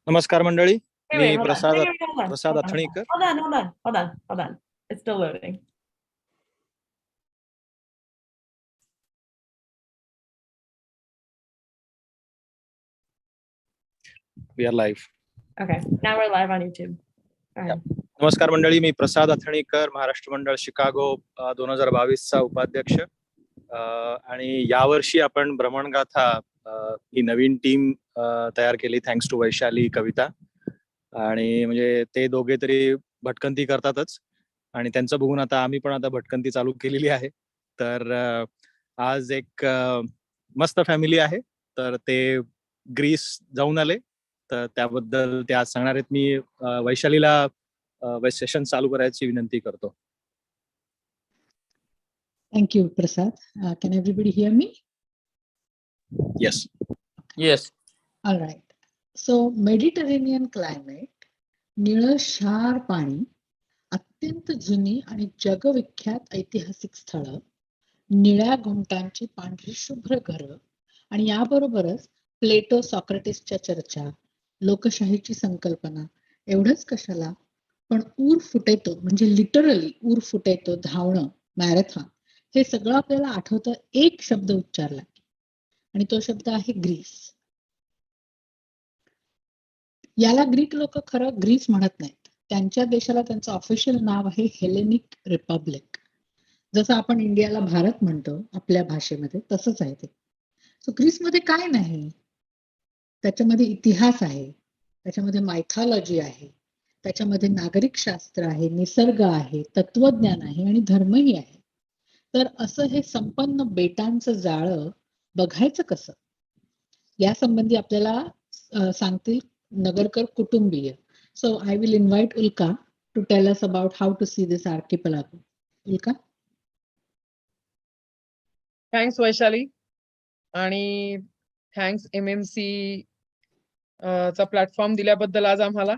नमस्कार मंडळी. Wait, me hold on. Prasad Wait, hold on. Prasad Hold on. अथणीकर. Hold on. It's still loading. We are live. Okay, now we're live on YouTube. Go ahead. नमस्कार मंडळी. मी प्रसाद अथणीकर, महाराष्ट्र मंडळ Chicago 2022 चा उपाध्यक्ष. आणि यावर्षी आपण भ्रमणगाथा ही नवीन टीम तयार केली थँक्स टू वैशाली, कविता. आणि म्हणजे ते दोघे तरी भटकंती करतातच आणि त्यांचं बघून आता आम्ही पण आता भटकंती चालू केलेली आहे. तर आज एक मस्त फॅमिली आहे, तर ते ग्रीस जाऊन आले, तर त्याबद्दल ते आज सांगणार आहेत. मी वैशालीला सेशन चालू करायची विनंती करतो. Thank you, Prasad. Can everybody hear me? Yes. Yes. All right. So, Mediterranean climate, निळशार पाणी, अत्यंत जुनी आणि जगविख्यात ऐतिहासिक स्थळं, निळ्या घुमटांची पांढरी शुभ्र घरं आणि याबरोबरच प्लेटो सॉक्रेटिसच्या चर्चा, लोकशाहीची संकल्पना, एवढंच कशाला पण ऊर फुटेतो, म्हणजे लिटरली ऊर फुटेतो, धावणं, मॅरेथॉन, हे सगळं आपल्याला आठवतं एक शब्द उच्चारला आणि तो शब्द आहे ग्रीस. याला ग्रीक लोक खरं ग्रीस म्हणत नाहीत. त्यांच्या देशाला त्यांचं ऑफिशियल नाव आहे हेलेनिक रिपब्लिक. जसं आपण इंडियाला भारत म्हणतो आपल्या भाषेमध्ये, तसंच आहे ते. सो ग्रीसमध्ये काय नाही, त्याच्यामध्ये इतिहास आहे, त्याच्यामध्ये मायथॉलॉजी आहे, त्याच्यामध्ये नागरिक शास्त्र आहे, निसर्ग आहे, तत्वज्ञान आहे आणि धर्मही आहे. तर असं हे संपन्न बेटांचं जाळं बघायचं कसं, या संबंधी आपल्याला सांगतील नगरकर कुटुंबीय. So I will invite Ulka to tell us about how to see this archipelago. Ulka. Thanks Vaishali आणि थँक्स MMC चा प्लॅटफॉर्म दिल्याबद्दल आज आम्हाला.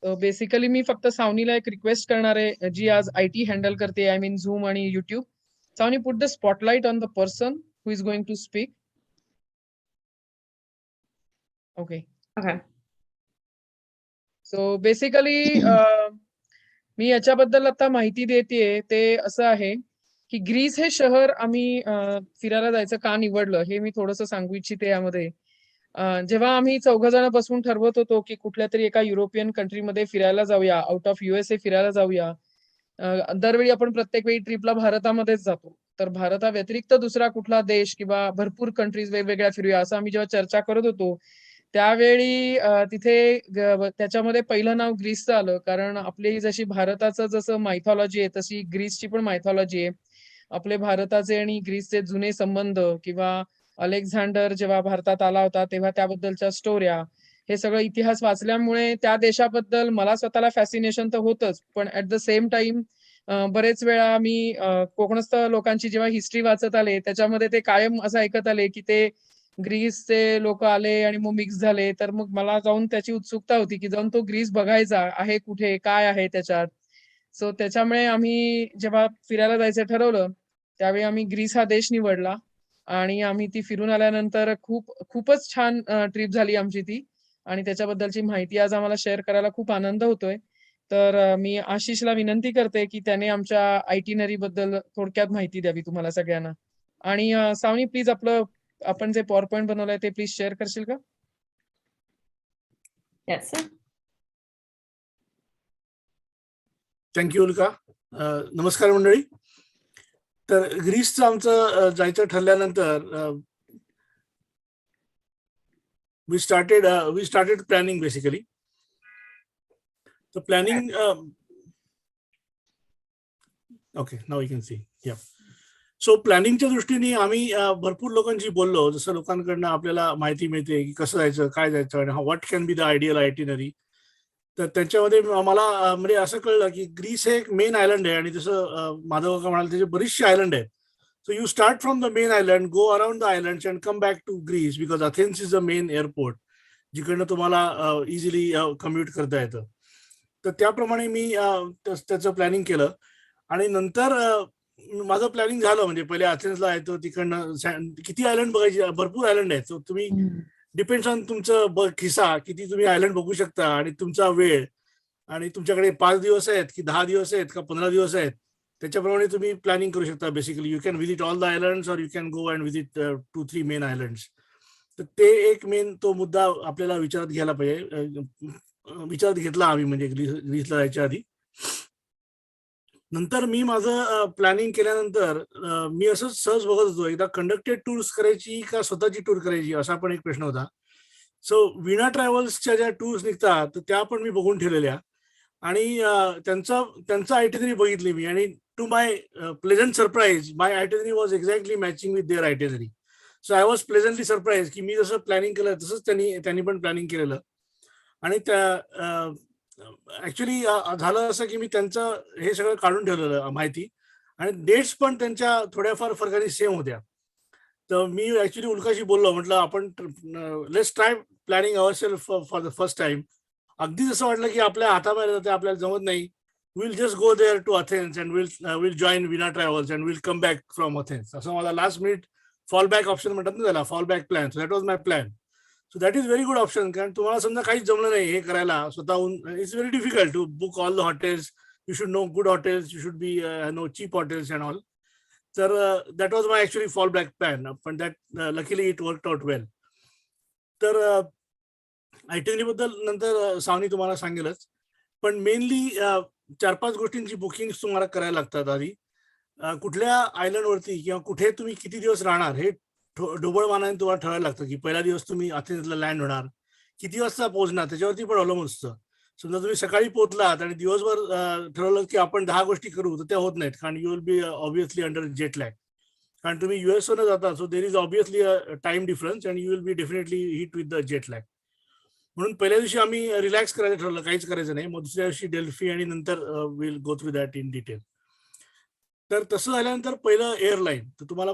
बेसिकली मी फक्त सावनीला एक रिक्वेस्ट करणार आहे, जी आज IT हँडल करते, आय मीन झूम आणि YouTube. Sawani, put the spotlight on the person who is going to speak. Okay. Okay. So basically मी याच्याबद्दल आता माहिती देतेय. ते असं आहे की ग्रीस हे शहर आम्ही फिरायला जायचं का निवडलं हे मी थोडंसं सांगू इच्छिते यामध्ये. जेव्हा आम्ही 4 जण बसून ठरवत होतो की कुठल्या तरी एका युरोपियन कंट्रीमध्ये फिरायला जाऊया, आउट ऑफ USA फिरायला जाऊया. दरवेळी आपण प्रत्येक वेळी ट्रिपला भारतामध्येच जातो, तर भारता व्यतिरिक्त दुसरा कुठला देश किंवा भरपूर कंट्रीज वेगवेगळ्या फिरूया असं आम्ही जेव्हा चर्चा करत होतो, त्यावेळी तिथे त्याच्यामध्ये पहिलं नाव ग्रीसचं आलं. कारण आपली जशी भारताचं जसं मायथॉलॉजी आहे, तशी ग्रीसची पण मायथॉलॉजी आहे. आपले भारताचे आणि ग्रीसचे जुने संबंध, किंवा अलेक्झांडर जेव्हा भारतात आला होता तेव्हा त्याबद्दलच्या स्टोऱ्या, हे सगळं इतिहास वाचल्यामुळे त्या देशाबद्दल मला स्वतःला फॅसिनेशन तर होतच, पण ऍट द सेम टाइम बरेच वेळा मी कोकणस्थ लोकांची जेव्हा हिस्ट्री वाचत आले, त्याच्यामध्ये ते कायम असं ऐकत आले की ते ग्रीसचे लोक आले आणि मग मिक्स झाले. तर मग मला जाऊन त्याची उत्सुकता होती की जाऊन तो ग्रीस बघायचा आहे, कुठे काय आहे त्याच्यात. सो त्याच्यामुळे आम्ही जेव्हा फिरायला जायचं ठरवलं, त्यावेळी आम्ही ग्रीस हा देश निवडला आणि आम्ही ती फिरून आल्यानंतर खूपच छान ट्रिप झाली आमची ती. आणि त्याच्याबद्दलची माहिती आज आम्हाला शेअर करायला खूप आनंद होतोय. तर मी आशिषला विनंती करते की त्याने आमच्या आयटिनरी बद्दल थोडक्यात माहिती द्यावी तुम्हाला सगळ्यांना. आणि सावनी, प्लीज आपण जे पॉवर पॉइंट बनवलंय ते प्लीज शेअर करशील का? Yes, sir. थँक्यू उल्का. नमस्कार मंडळी. तर ग्रीसचं आमचं जायचं ठरल्यानंतर we started planning basically. So planning, okay, now you can see. Yeah. सो प्लॅनिंगच्या दृष्टीने आम्ही भरपूर लोकांशी बोललो. जसं लोकांकडनं आपल्याला माहिती मिळते की कसं जायचं, काय जायचं आणि what can be the ideal itinerary. तर त्याच्यामध्ये मला म्हणजे असं कळलं की ग्रीस हे एक मेन आयलंड आहे आणि जसं माधव काका म्हणाले त्याचे बरीचशी आयलंड आहेत. So you start from the main island, go around the islands and come back to Greece because Athens is the main airport, जिकडनं तुम्हाला इझिली कम्युट करता येतं. तर त्याप्रमाणे मी त्याचं प्लॅनिंग केलं आणि नंतर माझं प्लॅनिंग झालं. म्हणजे पहिले अथेन्सला येतो, तिकडनं किती आयलंड बघायची, भरपूर आयलंड आहेत. तुम्ही डिपेंड्स ऑन तुमचं खिसा, किती तुम्ही आयलंड बघू शकता आणि तुमचा वेळ, आणि तुमच्याकडे 5 दिवस आहेत की 10 दिवस आहेत का 15 दिवस आहेत, त्याच्याप्रमाणे तुम्ही प्लॅनिंग करू शकता. Basically you can visit all the islands और you can go and visit 2-3 main islands. तर ते एक मेन तो मुद्दा आपल्याला विचारात घ्यायला पाहिजे. विचारात घेतला आम्ही म्हणजे ग्रीसला जायच्या आधी. नंतर मी माझं प्लॅनिंग केल्यानंतर मी असंच सहज बघत होतो, एकदा कंडक्टेड टूर्स करायची का स्वतःची टूर करायची असा पण एक प्रश्न होता. सो वीणा ट्रॅव्हल्सच्या ज्या टूर्स निघतात तर त्या पण मी बघून ठेवलेल्या, आणि त्यांचा आयटिनरी बघितली मी, आणि to my pleasant surprise my itinerary was exactly matching with their itinerary. So I was pleasantly surprise की मी जसं प्लॅनिंग केलं तसंच त्यांनी पण प्लॅनिंग केलेलं. आणि त्या ऍक्च्युली झालं असं की मी त्यांचं हे सगळं काढून ठेवलेलं माहिती, आणि डेट्स पण त्यांच्या थोड्याफार फरकाने सेम होत्या. तर मी ऍक्च्युली उल्काशी बोललो, म्हटलं आपण let's try planning our self for the first time. अगदी जसं वाटलं की आपल्या हाताबाहेर जाते, आपल्याला जमत नाही, will just go there to Athens and will join Veena travels and will come back from Athens. असं मला last minute fall back option म्हणतात ना त्याला, fall back plan. So that was my plan. So that is very good option, कारण तुम्हाला समजा काहीच जमलं नाही हे करायला स्वतःहून, it's very difficult to book all the hotels. You should know good hotels, you should be no cheap hotels and all. तर that was my actually fall back plan, पण that luckily it worked out well. तर itinerary बद्दल नंतर सावनी तुम्हाला सांगेलच, पण mainly 4-5 गोष्टींची booking तुम्हाला करायला लागतात आधी. कुठल्या आयलंडवरती किंवा कुठे तुम्ही किती दिवस राहणार हे ढोबळमानाने तुम्हाला ठरवायला लागतं, की पहिला दिवस तुम्ही अथेन्सला लँड होणार, किती वाजता पोहोचणार त्याच्यावरती पण अवलंबून असतं. समजा तुम्ही सकाळी पोहोचलात आणि दिवसभर ठरवलं की आपण 10 गोष्टी करू, तर त्या होत नाहीत, कारण you will be obviously under jet lag. कारण तुम्ही US वरून जाता, so there is obviously a time difference and you will be definitely hit with the jet lag. म्हणून पहिल्या दिवशी आम्ही रिलॅक्स करायचं ठरवलं, काहीच करायचं नाही. मग दुसऱ्या दिवशी डेल्फी, आणि नंतर will go through that in detail. तर तसं झाल्यानंतर पहिलं एअरलाईन. तर तुम्हाला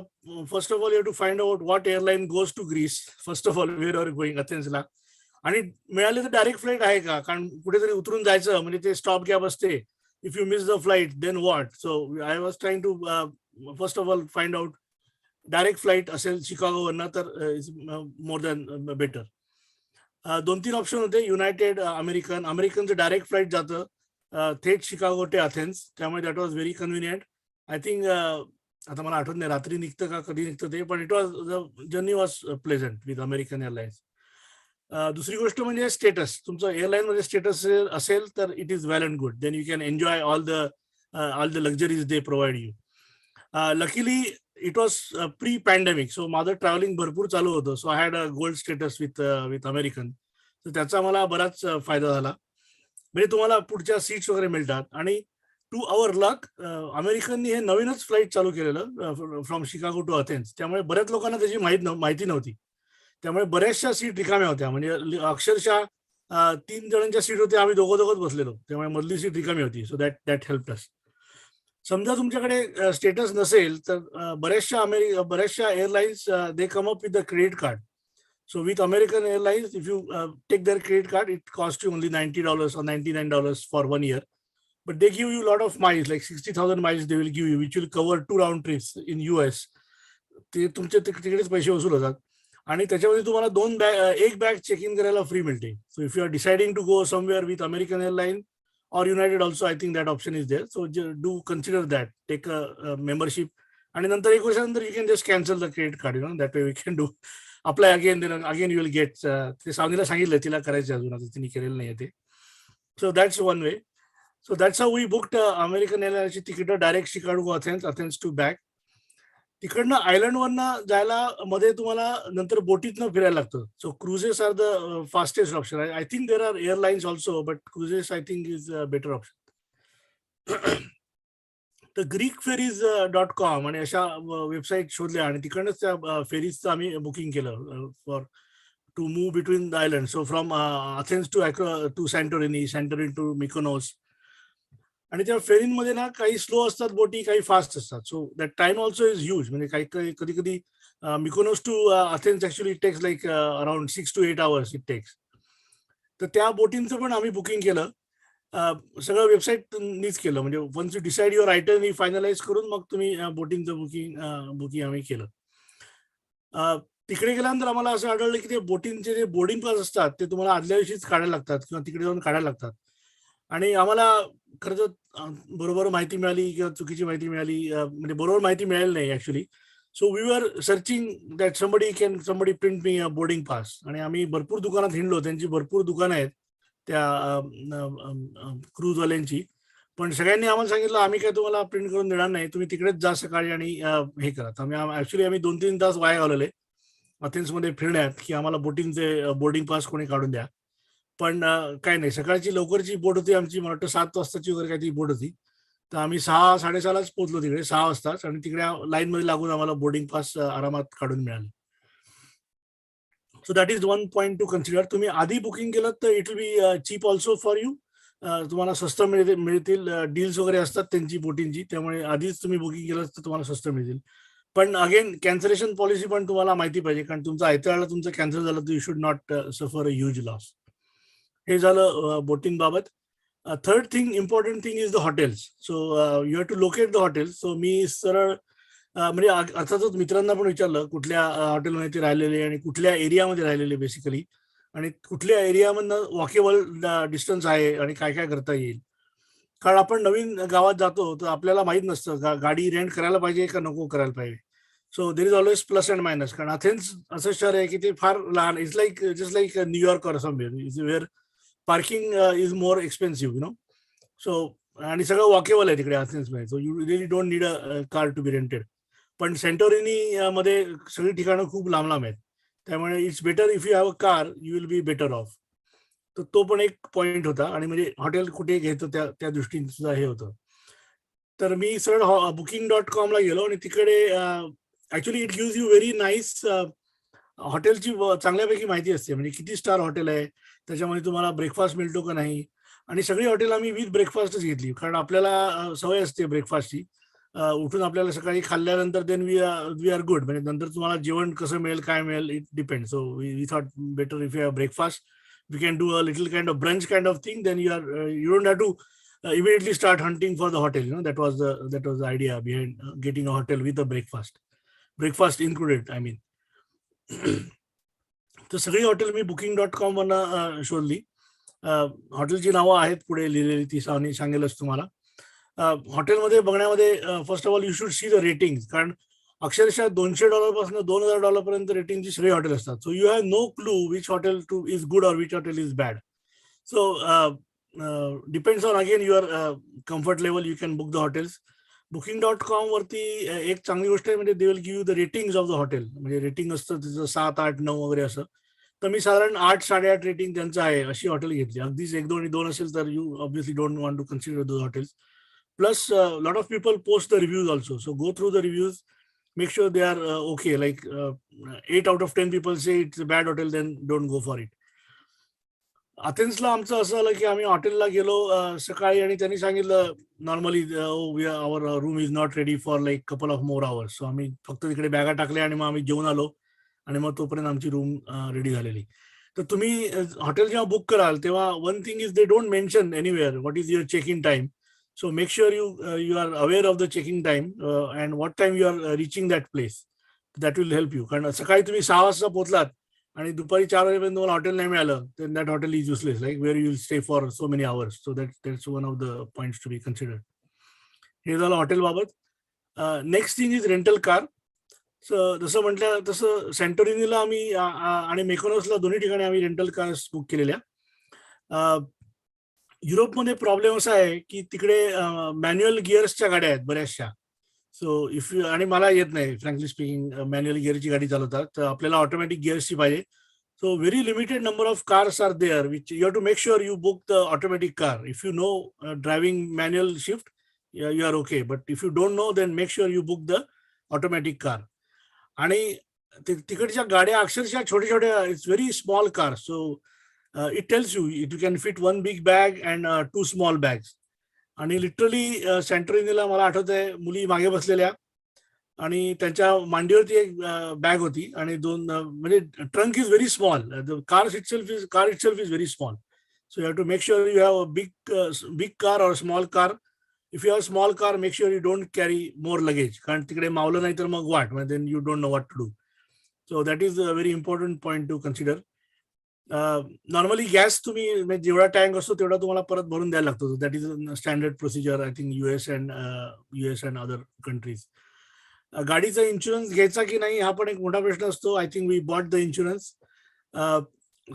first of all you to find out what airline goes to Greece. First of all where are going अथेन्सला, आणि मिळाले तर डायरेक्ट फ्लाईट आहे का, कारण कुठेतरी उतरून जायचं म्हणजे ते स्टॉप गॅप असते. If you miss the flight then what. So I was trying to first of all find out direct flight असेल शिकागोवरनं तर is more than better. 2-3 option होते. युनायटेड, अमेरिकनचं डायरेक्ट फ्लाईट जातं थेट शिकागो ते अथेन्स, त्यामुळे that was very convenient. I think आता मला आठवत नाही रात्री निघतं का कधी निघतं ते, पण it was the journey was pleasant with American airlines. दुसरी गोष्ट म्हणजे स्टेटस. तुमचं एअरलाईन मध्ये स्टेटस असेल तर it is well and good, then you can enjoy all the luxuries they provide you. Luckily it was pre pandemic, so माझं travelling भरपूर चालू होतं. So I had a gold status with American. तर त्याचा मला बराच फायदा झाला. म्हणजे तुम्हाला पुढच्या सीट्स वगैरे मिळतात. आणि टू आवर लक अमेरिकननी हे नवीनच फ्लाईट चालू केलेलं फ्रॉम शिकागो टू अथेन्स, त्यामुळे बऱ्याच लोकांना त्याची माहिती नव्हती. त्यामुळे बऱ्याचशा सीट रिकाम्या होत्या, म्हणजे अक्षरशः 3 जणांच्या सीट होत्या, आम्ही दोघंच बसलेलो, त्यामुळे मधली सीट रिकामी होती. So that help us. समजा तुमच्याकडे स्टेटस नसेल तर बऱ्याचशा airlines they come up with the credit card. So with American Airlines, if you take their credit card, it costs you only $90 or $99 for 1 year. But they give you a lot of miles, like 60,000 miles they will give you, which will cover 2 round trips in US. ते तुमचे तिकडेच पैसे वसूल होतात. आणि त्याच्यामध्ये तुम्हाला एक बॅग चेक इन करायला फ्री मिळते. So if you are deciding to go somewhere with American airline or United also, I think that option is there. So do consider that. Take a membership. आणि नंतर 1 वर्षानंतर you can just cancel the credit card, that way we can do apply again, then again you will get. ते सावनीला सांगितलं तिला करायचं अजून, आता तिने केलेलं नाही ते. So that's one way. So that's how we booked American Airlines ticket direct Chicago Athens to back. तिकडनं आयलंडवरनं जायला मध्ये तुम्हाला नंतर बोटीतनं फिरायला लागतं. So cruises are the fastest option. I think there are airlines also, but cruises I think is better option. तर greekferries.com आणि अशा वेबसाईट शोधल्या, आणि तिकडनंच त्या फेरीजचं आम्ही बुकिंग केलं for to move between the island. So from Athens to Santorini to Mykonos. आणि त्या फेरीमध्ये ना काही स्लो असतात बोटी, काही फास्ट असतात. So that time also is huge. म्हणजे कधी कधी Mykonos to Athens actually it takes like around 6 to 8 hours it takes. तर त्या बोटींचं पण आम्ही बुकिंग केलं. सगळं वेबसाईटनीच केलं. म्हणजे once you decide your itinerary finalise करून मग तुम्ही बोटिंगचं बुकिंग आम्ही केलं. तिकडे गेल्यानंतर आम्हाला असं आढळलं की ते बोटिंगचे जे बोर्डिंग पास असतात ते तुम्हाला आदल्या दिवशीच काढायला लागतात किंवा तिकडे जाऊन काढायला लागतात. आणि आम्हाला खरं तर बरोबर माहिती मिळाली किंवा चुकीची माहिती मिळाली, म्हणजे बरोबर माहिती मिळाली नाही actually. So we were searching that somebody print me boarding pass. आणि आम्ही भरपूर दुकानात हिंडलो, त्यांची भरपूर दुकानं आहेत त्या क्रूजवाल्यांची. पण सगळ्यांनी आम्हाला सांगितलं आम्ही काय तुम्हाला प्रिंट करून देणार नाही, तुम्ही तिकडेच जा सकाळी आणि हे करा. आम्ही 2-3 तास वाया घालवले अथेन्समध्ये फिरण्यात की आम्हाला बोटिंगचे बोर्डिंग पास कोणी काढून द्या. पण काय नाही, सकाळची लवकरची बोट होती आमची, मला वाटतं 7 वाजताची वगैरे काहीतरी बोट होती. तर आम्ही 6-6:30लाच पोहोचलो तिकडे, 6 वाजताच. आणि तिकडे लाईनमध्ये लागून आम्हाला बोर्डिंग पास आरामात काढून मिळाले. So that is one point to consider. तुम्ही आधी बुकिंग केलं तर it will be cheap also for you. तुम्हाला स्वस्त मिळतील, डील्स वगैरे असतात त्यांची बोटिंगची, त्यामुळे आधीच तुम्ही बुकिंग केलं तर तुम्हाला स्वस्त मिळतील. पण अगेन कॅन्सलेशन पॉलिसी पण तुम्हाला माहिती पाहिजे, कारण तुमचं आयत्या तुमचं कॅन्सल झालं तर you should not suffer a huge loss. हे झालं बोटिंग बाबत. Third thing, important thing is the hotels. So you have to locate the hotels. So मी सरळ म्हणजे अर्थातच मित्रांना पण विचारलं कुठल्या हॉटेलमध्ये ते राहिलेले आणि कुठल्या एरियामध्ये राहिलेले बेसिकली, आणि कुठल्या एरियामधनं वॉकेबल डिस्टन्स आहे आणि काय काय करता येईल. कारण आपण नवीन गावात जातो तर आपल्याला माहित नसतं गाडी रेंट करायला पाहिजे का नको करायला पाहिजे. So there is always plus and minus. कारण अथेन्स असं शहर आहे की ते फार लहान, it's like just like New York or somewhere where parking is more expensive, you know. So आणि सगळं वॉकेबल आहे तिकडे अथेन्समध्ये. So you really don't need a car to be rented. पण सेंटोरिनी मध्ये सगळी ठिकाणं खूप लांब लांब आहेत, त्यामुळे it's better if you have a car you will be better of. तर तो पण एक पॉइंट होता. आणि म्हणजे हॉटेल कुठे घ्यायचं त्या दृष्टीने सुद्धा हे होतं. तर मी सरळ booking.com ला गेलो आणि तिकडे actually it gives you very nice हॉटेलची चांगल्यापैकी माहिती असते, म्हणजे किती स्टार हॉटेल आहे, त्याच्यामध्ये तुम्हाला ब्रेकफास्ट मिळतो का नाही. आणि सगळी हॉटेल आम्ही विथ ब्रेकफास्टच घेतली, कारण आपल्याला सवय असते ब्रेकफास्टची. उठून आपल्याला सकाळी खाल्ल्यानंतर देन वी आर गुड. म्हणजे नंतर तुम्हाला जेवण कसं मिळेल काय मिळेल it depend. So we thought better if you have breakfast we can do a little kind of brunch kind of thing, then you don't have to immediately start hunting for the hotel. That was the idea behind getting a hotel with a breakfast included, I mean. तर सगळी hotel मी booking.com वरनं शोधली. हॉटेलची नावं आहेत पुढे लिहिलेली, ती सांगेलच तुम्हाला. हॉटेलमध्ये बघण्यामध्ये first of all you should see the rating, कारण अक्षरशः $200 पासून $2,000 पर्यंत रेटिंगची सगळी हॉटेल असतात. So you have no clue which hotel is good or which hotel is bad. So depends on again your comfort level, you can book the hotels. booking.com वरती एक चांगली गोष्ट आहे, म्हणजे they will give you the ratings of the hotel. म्हणजे rating असतं तिचं 7, 8, 9 वगैरे असं. तर मी साधारण 8, 8.5 रेटिंग त्यांचं आहे अशी हॉटेल घेतली. अगदीच 1, 2 आणि 2 असेल तर you obviously don't want to consider those hotels. Plus, lot of people post the reviews also. So go through the reviews, make sure they are okay. Like 8 out of 10 people say it's a bad hotel, then don't go for it. अथेन्सला आमचं असं आलं की आम्ही हॉटेलला गेलो सकाळी, आणि त्यांनी सांगितलं normally our room is not ready for like couple of more hours. So आम्ही फक्त तिकडे बॅगा टाकल्या आणि मग आम्ही जेवून आलो, आणि मग तोपर्यंत आमची रूम रेडी झालेली. तर तुम्ही हॉटेल जेव्हा बुक कराल तेव्हा one thing is they don't mention anywhere what is your check in time. So make sure you are aware of the checking time and what time you are reaching that place. That will help you. कारण सकाळी तुम्ही 6 वाजता पोहोचलात आणि दुपारी 4 वाजेपर्यंत तुम्हाला hotel नाही मिळालं, then that hotel is useless. Like where you will stay for so many hours. So that's one of the points to be considered. हे झालं हॉटेल बाबत. Next thing is rental car. जसं म्हटलं तसं सेंटोरिनीला आम्ही आणि मेकोनसला दोन्ही ठिकाणी आम्ही रेंटल कार्स बुक केलेल्या. युरोपमध्ये प्रॉब्लेम असा आहे की तिकडे मॅन्युअल गिअर्सच्या गाड्या आहेत बऱ्याचशा. सो इफ यू, आणि मला येत नाही फ्रँकली स्पीकिंग मॅन्युअल गिअरची गाडी चालवतात, तर आपल्याला ऑटोमॅटिक गिअर्सची पाहिजे. So very limited number of cars are there which you have to make sure you book the automatic car. If you know driving manual shift you are okay, but if you don't know then make sure you book the automatic car. आणि तिकडच्या गाड्या अक्षरशः छोट्या छोट्या, it's very small car. So it tells you can fit 1 big bag and 2 small bags. आणि literally सेंटोरिनीला मला आठवत आहे मुली मागे बसलेल्या आणि त्यांच्या मांडीवरती एक बॅग होती आणि 2 म्हणजे trunk is very small. The car itself is very small. So you have to make sure you have a big car or small car. If you have small car make sure you don't carry more luggage, कारण तिकडे मावलं नाही तर मग वाट, then you don't know what to do. So that is a very important point to consider. Normally gas तुम्ही जेवढा tank असतो तेवढा तुम्हाला परत भरून द्यायला लागतो. That is standard procedure I think US and other countries. गाडीचा इन्शुरन्स घ्यायचा की नाही हा पण एक मोठा प्रश्न असतो. I think we bought the insurance.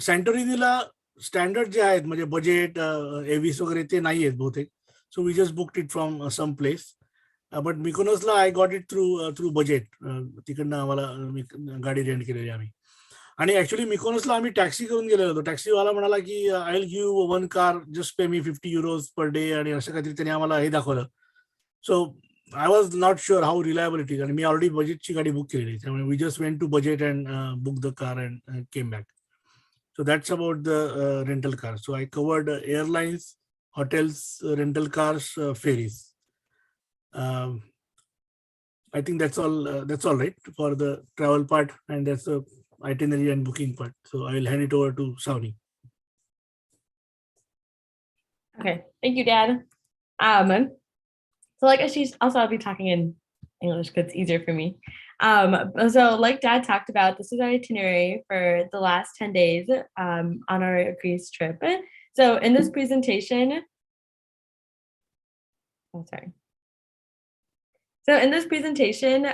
सॅन्टोरिनीला स्टँडर्ड जे आहेत म्हणजे बजेट एव्हिस वगैरे ते नाही आहेत बहुतेक. So we just booked it from some place. But मिकोनसला I got it through Budget. तिकडनं आम्हाला गाडी रेंट केलेली आम्ही. आणि ऍक्च्युली मिकोनसला आम्ही टॅक्सी करून गेलेलो होतो. टॅक्सीवाला म्हणाला की I will give one car, just पे मी €50 पर डे आणि असं काहीतरी त्यांनी आम्हाला हे दाखवलं. So I was not sure how reliable it is. आणि मी ऑलरेडी बजेटची गाडी बुक केलेली, त्यामुळे we just went to Budget and book the car and came back. So that's about the rental cars. So I covered airlines, hotels, rental cars, ferries. I think that's all right for the travel part, and that's the itinerary and booking part. So I will hand it over to Savni. Okay, thank you, Dad. So like Ashish, also I'll be talking in English because it's easier for me. So like Dad talked about, this is our itinerary for the last 10 days on our Greece trip. So in this presentation, So in this presentation,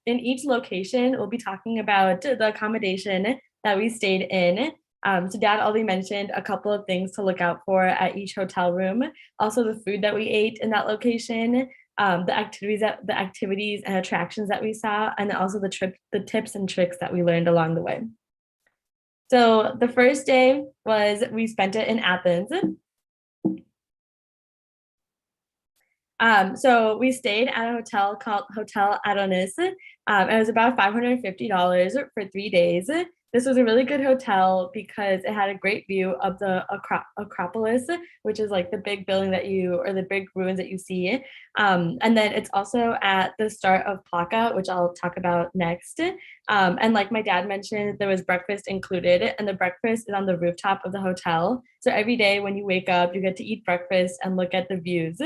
in each location, we'll be talking about the accommodation that we stayed in. So Dad already mentioned a couple of things to look out for at each hotel room. Also the food that we ate in that location, the activities and attractions that we saw, and also the tips and tricks that we learned along the way. So the first day was, we spent it in Athens. So we stayed at a hotel called Hotel Adonis. It was about $550 for 3 days. This was a really good hotel because it had a great view of the Acropolis, which is like the big building or the big ruins that you see. And then it's also at the start of Plaka, which I'll talk about next. And like my dad mentioned, there was breakfast included, and the breakfast is on the rooftop of the hotel. So every day when you wake up, you get to eat breakfast and look at the views.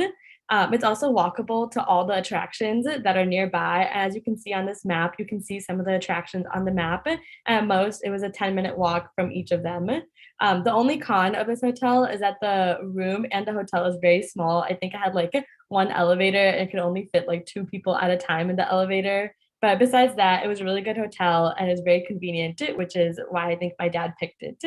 It's also walkable to all the attractions that are nearby. As you can see on this map, you can see some of the attractions on the map. At most, it was a 10-minute walk from each of them. The only con of this hotel is that the room and the hotel is very small. I think I had like one elevator. It could only fit like 2 people at a time in the elevator. But besides that, it was a really good hotel and it's very convenient, which is why I think my dad picked it.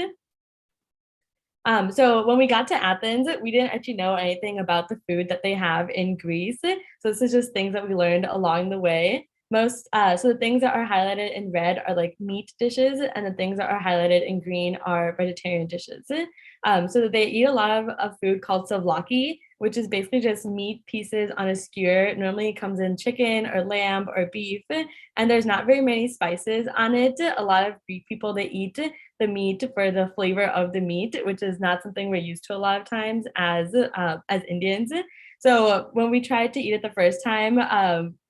So when we got to Athens, we didn't actually know anything about the food that they have in Greece. So this is just things that we learned along the way. So the things that are highlighted in red are like meat dishes, and the things that are highlighted in green are vegetarian dishes. So they eat a lot of food called souvlaki, which is basically just meat pieces on a skewer. Normally it comes in chicken or lamb or beef, and there's not very many spices on it. A lot of Greek people, they eat the meat for the flavor of the meat, which is not something we're used to a lot of times as Indians. So when we tried to eat it the first time,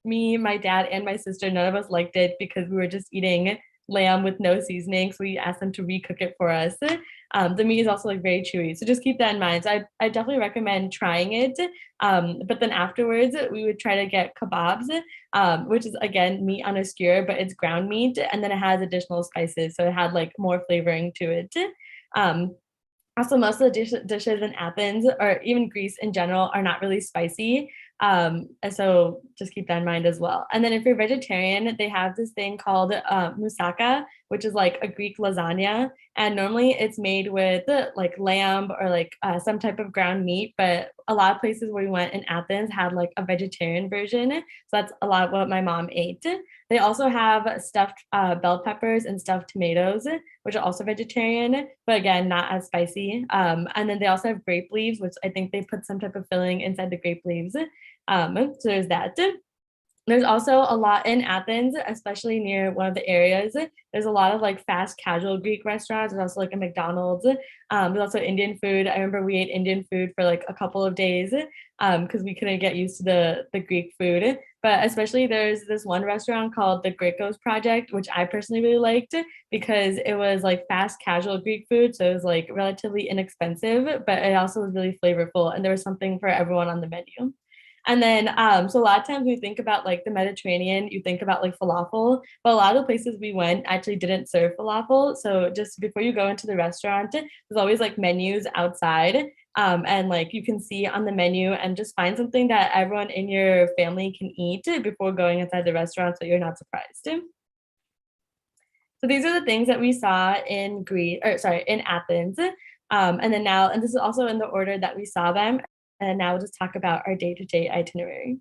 me, my dad, and my sister, none of us liked it because we were just eating lamb with no seasoning. So we asked them to recook it for us. The meat is also like very chewy. So just keep that in mind. So I definitely recommend trying it. But then afterwards, we would try to get kebabs, which is again meat on a skewer, but it's ground meat. And then it has additional spices. So it had like more flavoring to it. Also, most of the dishes in Athens or even Greece in general are not really spicy. So just keep that in mind as well. And then if you're vegetarian, they have this thing called moussaka, which is like a Greek lasagna. And normally it's made with like lamb or like some type of ground meat. But a lot of places where we went in Athens had like a vegetarian version. So that's a lot of what my mom ate. They also have stuffed bell peppers and stuffed tomatoes, which are also vegetarian, but again, not as spicy. And then they also have grape leaves, which I think they put some type of filling inside the grape leaves. So there's that. There's also a lot in Athens, especially near one of the areas. There's a lot of like fast casual Greek restaurants. There's also like a McDonald's. There's also Indian food. I remember we ate Indian food for like a couple of days because we couldn't get used to the Greek food. But especially there's this one restaurant called the Greekos Project, which I personally really liked because it was like fast casual Greek food. So it was like relatively inexpensive, but it also was really flavorful. And there was something for everyone on the menu. And then, so a lot of times when you think about like the Mediterranean, you think about like falafel, but a lot of the places we went actually didn't serve falafel. So just before you go into the restaurant, there's always like menus outside. And like you can see on the menu and just find something that everyone in your family can eat before going inside the restaurant so you're not surprised. So these are the things that we saw in in Athens. And then now, and this is also in the order that we saw them. And now we'll just talk about our day-to-day itinerary.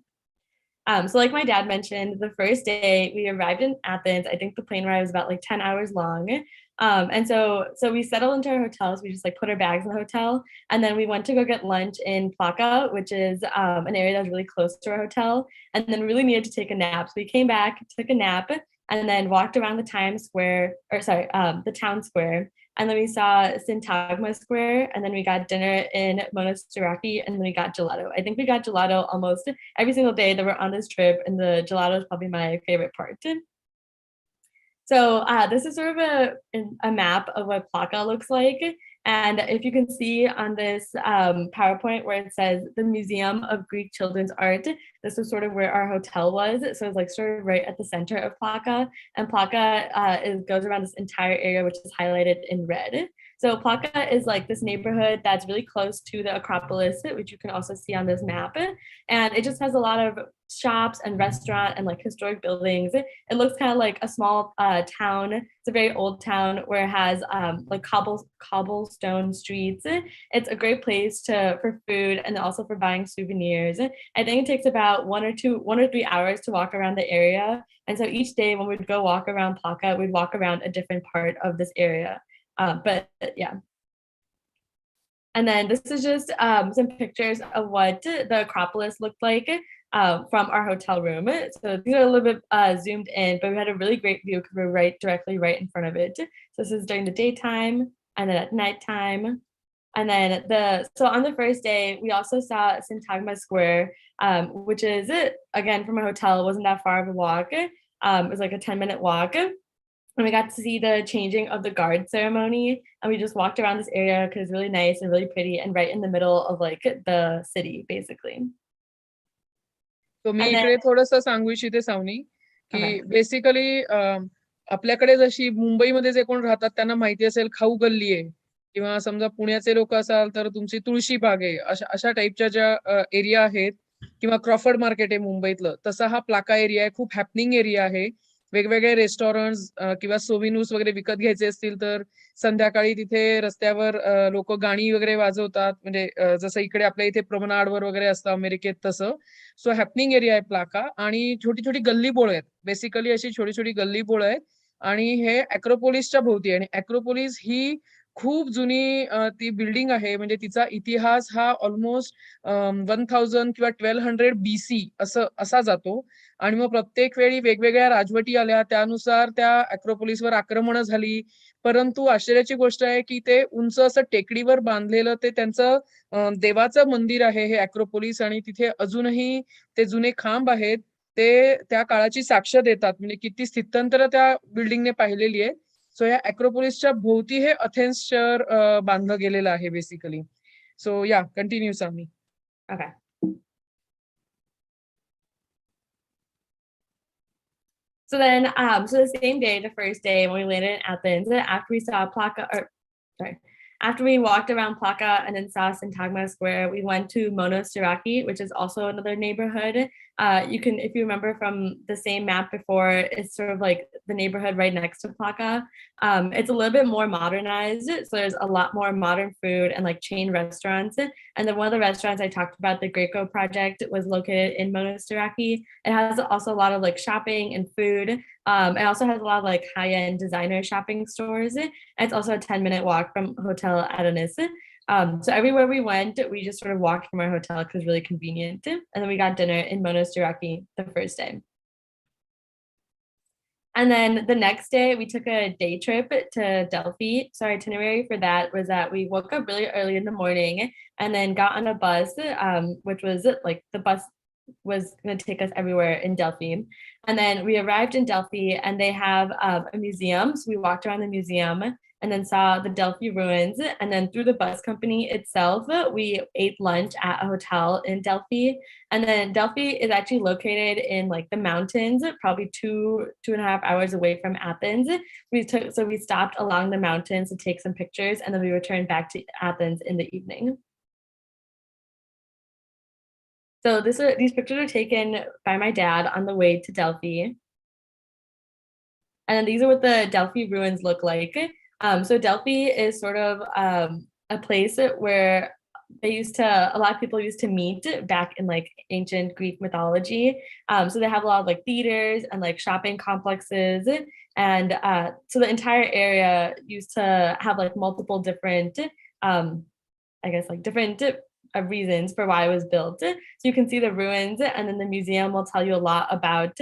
So like my dad mentioned, the first day we arrived in Athens, I think the plane ride was about like 10 hours long. And so we settled into our hotels. We just like put our bags in the hotel. And then we went to go get lunch in Plaka, which is an area that was really close to our hotel. And then we really needed to take a nap. So we came back, took a nap, and then walked around the the town square. And then we saw Syntagma Square, and then we got dinner in Monastiraki, and then we got gelato. I think we got gelato almost every single day that we're on this trip, and the gelato is probably my favorite part. So this is sort of a map of what Plaka looks like. And if you can see on this PowerPoint where it says the Museum of Greek Children's Art, this is sort of where our hotel was. So it's like sort of right at the center of Plaka. And Plaka goes around this entire area, which is highlighted in red. So Plaka is like this neighborhood that's really close to the Acropolis, which you can also see on this map. And it just has a lot of shops and restaurant and like historic buildings. It looks kind of like a small town. It's a very old town where it has like cobblestone streets. It's a great place for food and also for buying souvenirs. I think it takes about 1 or 3 hours to walk around the area. And so each day when we'd go walk around Plaka, we'd walk around a different part of this area. But yeah. And then this is just some pictures of what the Acropolis looked like from our hotel room. So these are a little bit zoomed in, but we had a really great view because we're directly right in front of it. So this is during the daytime and then at nighttime. And then so on the first day, we also saw Syntagma Square, which is, again, from our hotel, it wasn't that far of a walk. It was like a 10-minute walk. And we got to see the changing of the guard ceremony. And we just walked around this area because it's really nice and really pretty and right in the middle of like the city, basically. So मी इकडे थोडंसं सांगू इच्छिते सावनी की basically आपल्याकडे जशी मुंबईमध्ये जे कोण राहतात त्यांना माहिती असेल खाऊ गल्ली आहे किंवा समजा पुण्याचे लोक असाल तर तुमची तुळशी बाग आहे अशा टाईपच्या ज्या एरिया आहेत किंवा क्रॉफर्ड मार्केट आहे मुंबईतलं तसा हा प्लाका एरिया आहे. खूप हॅपनिंग एरिया आहे. वेगवेगळे रेस्टॉरंट्स किंवा सोव्हिन्यूज वगैरे विकत घ्यायचे असतील तर संध्याकाळी तिथे रस्त्यावर लोक गाणी वगैरे वाजवतात. म्हणजे जसं इकडे आपल्या इथे प्रमनाडवर वगैरे असतं अमेरिकेत तसं. सो हॅपनिंग एरिया आहे प्लाका आणि छोटी छोटी गल्ली बोळ आहेत. बेसिकली अशी छोटी छोटी गल्ली बोळ आहेत आणि हे अॅक्रोपोलिसच्या भोवती आहे. आणि अॅक्रोपोलिस ही खूप जुनी ती बिल्डिंग आहे. म्हणजे तिचा इतिहास हा ऑलमोस्ट 1000 किंवा 1200 BC असा जातो. आणि मग प्रत्येक वेळी वेगवेगळ्या राजवटी आल्या त्यानुसार त्या अॅक्रोपोलिसवर आक्रमणं झाली. परंतु आश्चर्याची गोष्ट आहे की ते उंच असं टेकडीवर बांधलेलं ते त्यांचं देवाचं मंदिर आहे हे अॅक्रोपोलिस. आणि तिथे अजूनही ते जुने खांब आहेत ते त्या काळाची साक्ष देतात. म्हणजे किती स्थित्यंतर त्या बिल्डिंगने पाहिलेली आहे. सो या अॅक्रोपोलिसच्या भोवती हे अथेन्स शहर बांधलं गेलेलं आहे बेसिकली. सो या continue Sami. Okay. So then, so the same day, the first day when we landed in Athens, after we saw after we walked around Plaka and then saw Syntagma Square, we went to Monastiraki, which is also another neighborhood. You can, if you remember from the same map before, it's sort of like the neighborhood right next to Plaka. It's a little bit more modernized, so there's a lot more modern food and like chain restaurants. And then one of the restaurants I talked about, the Greco project, was located in Monastiraki. It has also a lot of like shopping and food. It also has a lot of like high-end designer shopping stores. It's also a 10-minute walk from Hotel Adonis. So everywhere we went, we just sort of walked from our hotel because it was really convenient. And then we got dinner in Monastiraki the first day. And then the next day, we took a day trip to Delphi. So our itinerary for that was that we woke up really early in the morning and then got on a bus, which was like the bus was going to take us everywhere in Delphi. And then we arrived in Delphi and they have a museum. So we walked around the museum. and then saw the Delphi ruins. And then through the bus company itself, we ate lunch at a hotel in Delphi. And then Delphi is actually located in like the mountains, probably 2.5 hours away from Athens. So we stopped along the mountains to take some pictures, and then we returned back to Athens in the evening. So these pictures are taken by my dad on the way to Delphi. And then these are what the Delphi ruins look like. So Delphi is sort of a place where a lot of people used to meet back in like ancient Greek mythology. So they have a lot of like theaters and like shopping complexes. And so the entire area used to have like multiple different, different reasons for why it was built. So you can see the ruins, and then the museum will tell you a lot about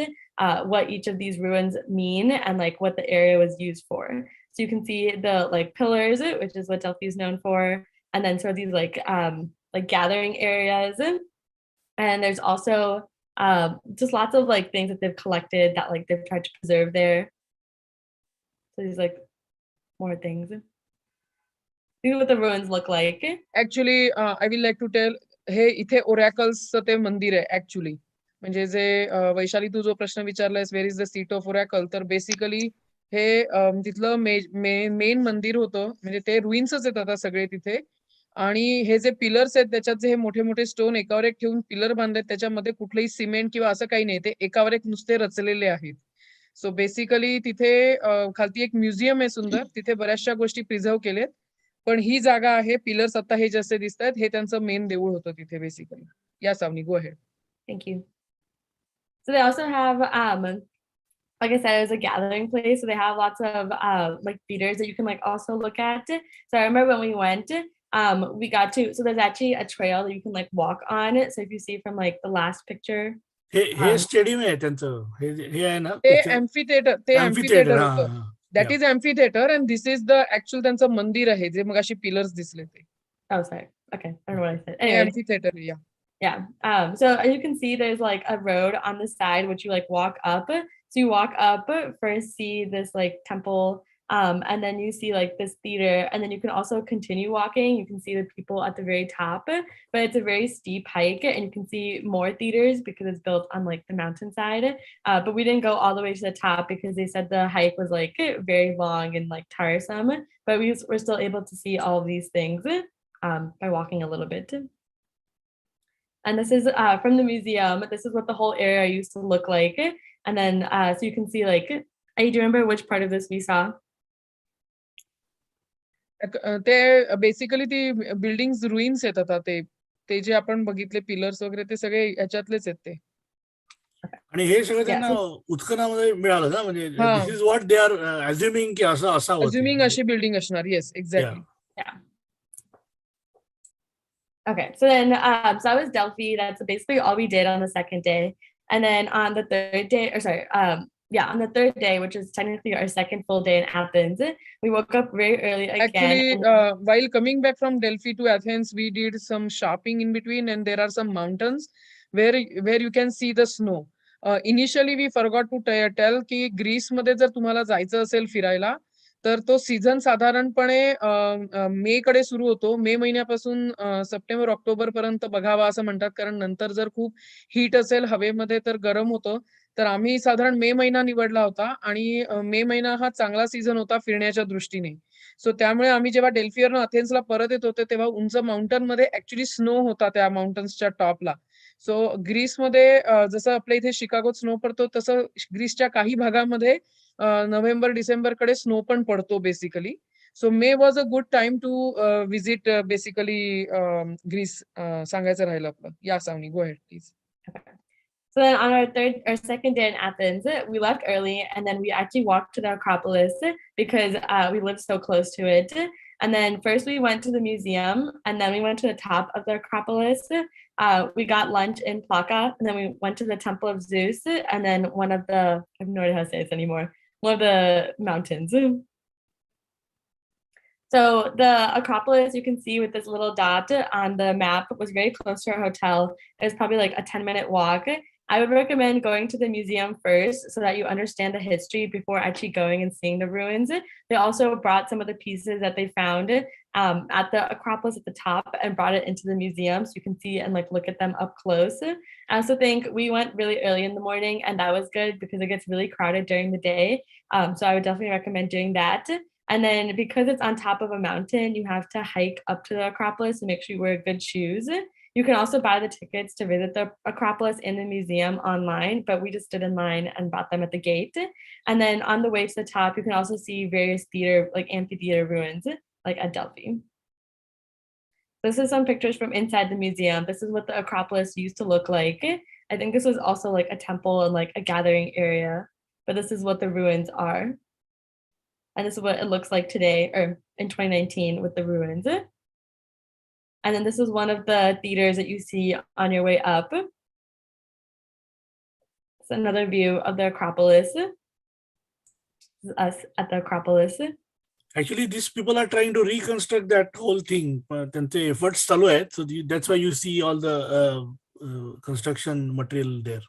what each of these ruins mean and like what the area was used for. So you can see the like pillars, which is what Delphi is known for, and then sort of these like gathering areas. And there's also just lots of like things that they've collected that like they've tried to preserve there. So these like more things. These are what the ruins look like. Actually, I will like to tell, हे इथे ओरॅकल्सचं ते मंदिर आहे actually. म्हणजे जे वैशाली तू जो प्रश्न विचारलायस, where is the seat of oracle, तर बेसिकली हे तिथलं मेन मंदिर होतं. म्हणजे ते रुईन्सच आहेत आता सगळे तिथे. आणि हे जे पिलर्स आहेत त्याच्यात जे हे मोठे मोठे स्टोन एकावर एक ठेवून पिलर बांधलेत, त्याच्यामध्ये कुठलंही सिमेंट किंवा असं काही नाही, ते एकावर एक नुसते रचलेले आहेत. सो बेसिकली तिथे खालती एक म्युझियम आहे सुंदर, तिथे बऱ्याचशा गोष्टी प्रिझर्व केलेत. पण ही जागा आहे, पिलर्स आता हे जसे दिसत आहेत, हे त्यांचं मेन देऊळ होतं तिथे बेसिकली. या Savani, go ahead. Thank you. So they also have, like I said, it was a gathering place. So they have lots of like theaters that you can like also look at. So I remember when we went, we got to, so there's actually a trail that you can like walk on. So if you see from like the last picture. हे stadium आहे त्यांचं, हे आहे ना ते ॲम्फीथिएटर होतं. That is amphitheater, and this is the actual त्यांचं मंदिर आहे जे मगाशी पिलर्स दिसले ते. Oh, sorry. Okay, I don't know what I said. Anyway. Amphitheater, yeah. Yeah. So you can see there's like a road on the side which you like walk up. So you walk up, first see this like temple, and then you see like this theater, and then you can also continue walking. You can see the people at the very top, but it's a very steep hike, and you can see more theaters because it's built on like the mountainside. But we didn't go all the way to the top because they said the hike was like very long and like tiresome. But we were still able to see all of these things by walking a little bit. And this is from the museum. This is what the whole area used to look like. And then, so you can see like, do you remember which part of this we saw? ते basically ती buildings रुईन्स आहेत आता, ते जे आपण बघितले pillars वगैरे ते सगळे याच्यातलेच आहेत ते. आणि हे सगळं त्यांना उत्खनामध्ये मिळालं ना, म्हणजे this is what they are assuming की असं असावं, अज्युमिंग अशी बिल्डिंग असणार. Yes, exactly. Okay, so then so that was Delphi. That's basically all we did on the second day. And then on the third day, on the third day, which is technically our second full day in Athens, we woke up very early again. Actually, while coming back from Delphi to Athens, we did some shopping in between, and there are some mountains where you can see the snow. Initially, we forgot to tell की ग्रीसमध्ये जर तुम्हाला जायचं असेल फिरायला, तर तो season साधारणपणे मे कडे सुरू होतो. मे महिन्यापासून सप्टेंबर ऑक्टोबर पर्यंत बघावा असं म्हणतात, कारण नंतर जर खूप हीट असेल हवेमध्ये तर गरम होतं. तर आम्ही साधारण मे महिना निवडला होता, आणि मे महिना हा चांगला सीझन होता फिरण्याच्या दृष्टीने. सो त्यामुळे आम्ही जेव्हा डेल्फीवरून अथेन्सला परत येत होते तेव्हा उंच माउंटन मध्ये ऍक्च्युली स्नो होता त्या माउंटन्सच्या टॉपला. सो ग्रीसमध्ये जसं आपल्या इथे शिकागोत स्नो पडतो, तसं ग्रीसच्या काही भागामध्ये नोव्हेंबर डिसेंबर कडे स्नो पण पडतो basically. So May was a good time to visit basically Greece. सांगायचं राहिलं आपलं. या Savani, go ahead please. So then on our second day in Athens, we left early, and then we actually walked to the Acropolis because we lived so close to it. And then first we went to the museum, and then we went to the top of the Acropolis. We got lunch in Plaka, and then we went to the Temple of Zeus, and then I have no idea how to say this anymore, one of the mountains. So the Acropolis, you can see with this little dot on the map, was very close to our hotel. It was probably like a 10-minute walk. I would recommend going to the museum first so that you understand the history before actually going and seeing the ruins. They also brought some of the pieces that they found at the Acropolis at the top and brought it into the museum so you can see and like look at them up close. I also think we went really early in the morning and that was good because it gets really crowded during the day. So I would definitely recommend doing that. And then because it's on top of a mountain, you have to hike up to the Acropolis to make sure you wear good shoes. You can also buy the tickets to visit the Acropolis in the museum online, but we just stood in line and bought them at the gate. And then on the way to the top, you can also see various theater, like amphitheater ruins, like at Delphi. This is some pictures from inside the museum. This is what the Acropolis used to look like. I think this was also like a temple and like a gathering area, but this is what the ruins are. And this is what it looks like today, or in 2019 with the ruins. And then this is one of the theaters that you see on your way up. It's another view of the Acropolis. This is us at the Acropolis. Actually, these people are trying to reconstruct that whole thing. त्यांचे efforts चालू आहेत. So that's why you see all the construction material there.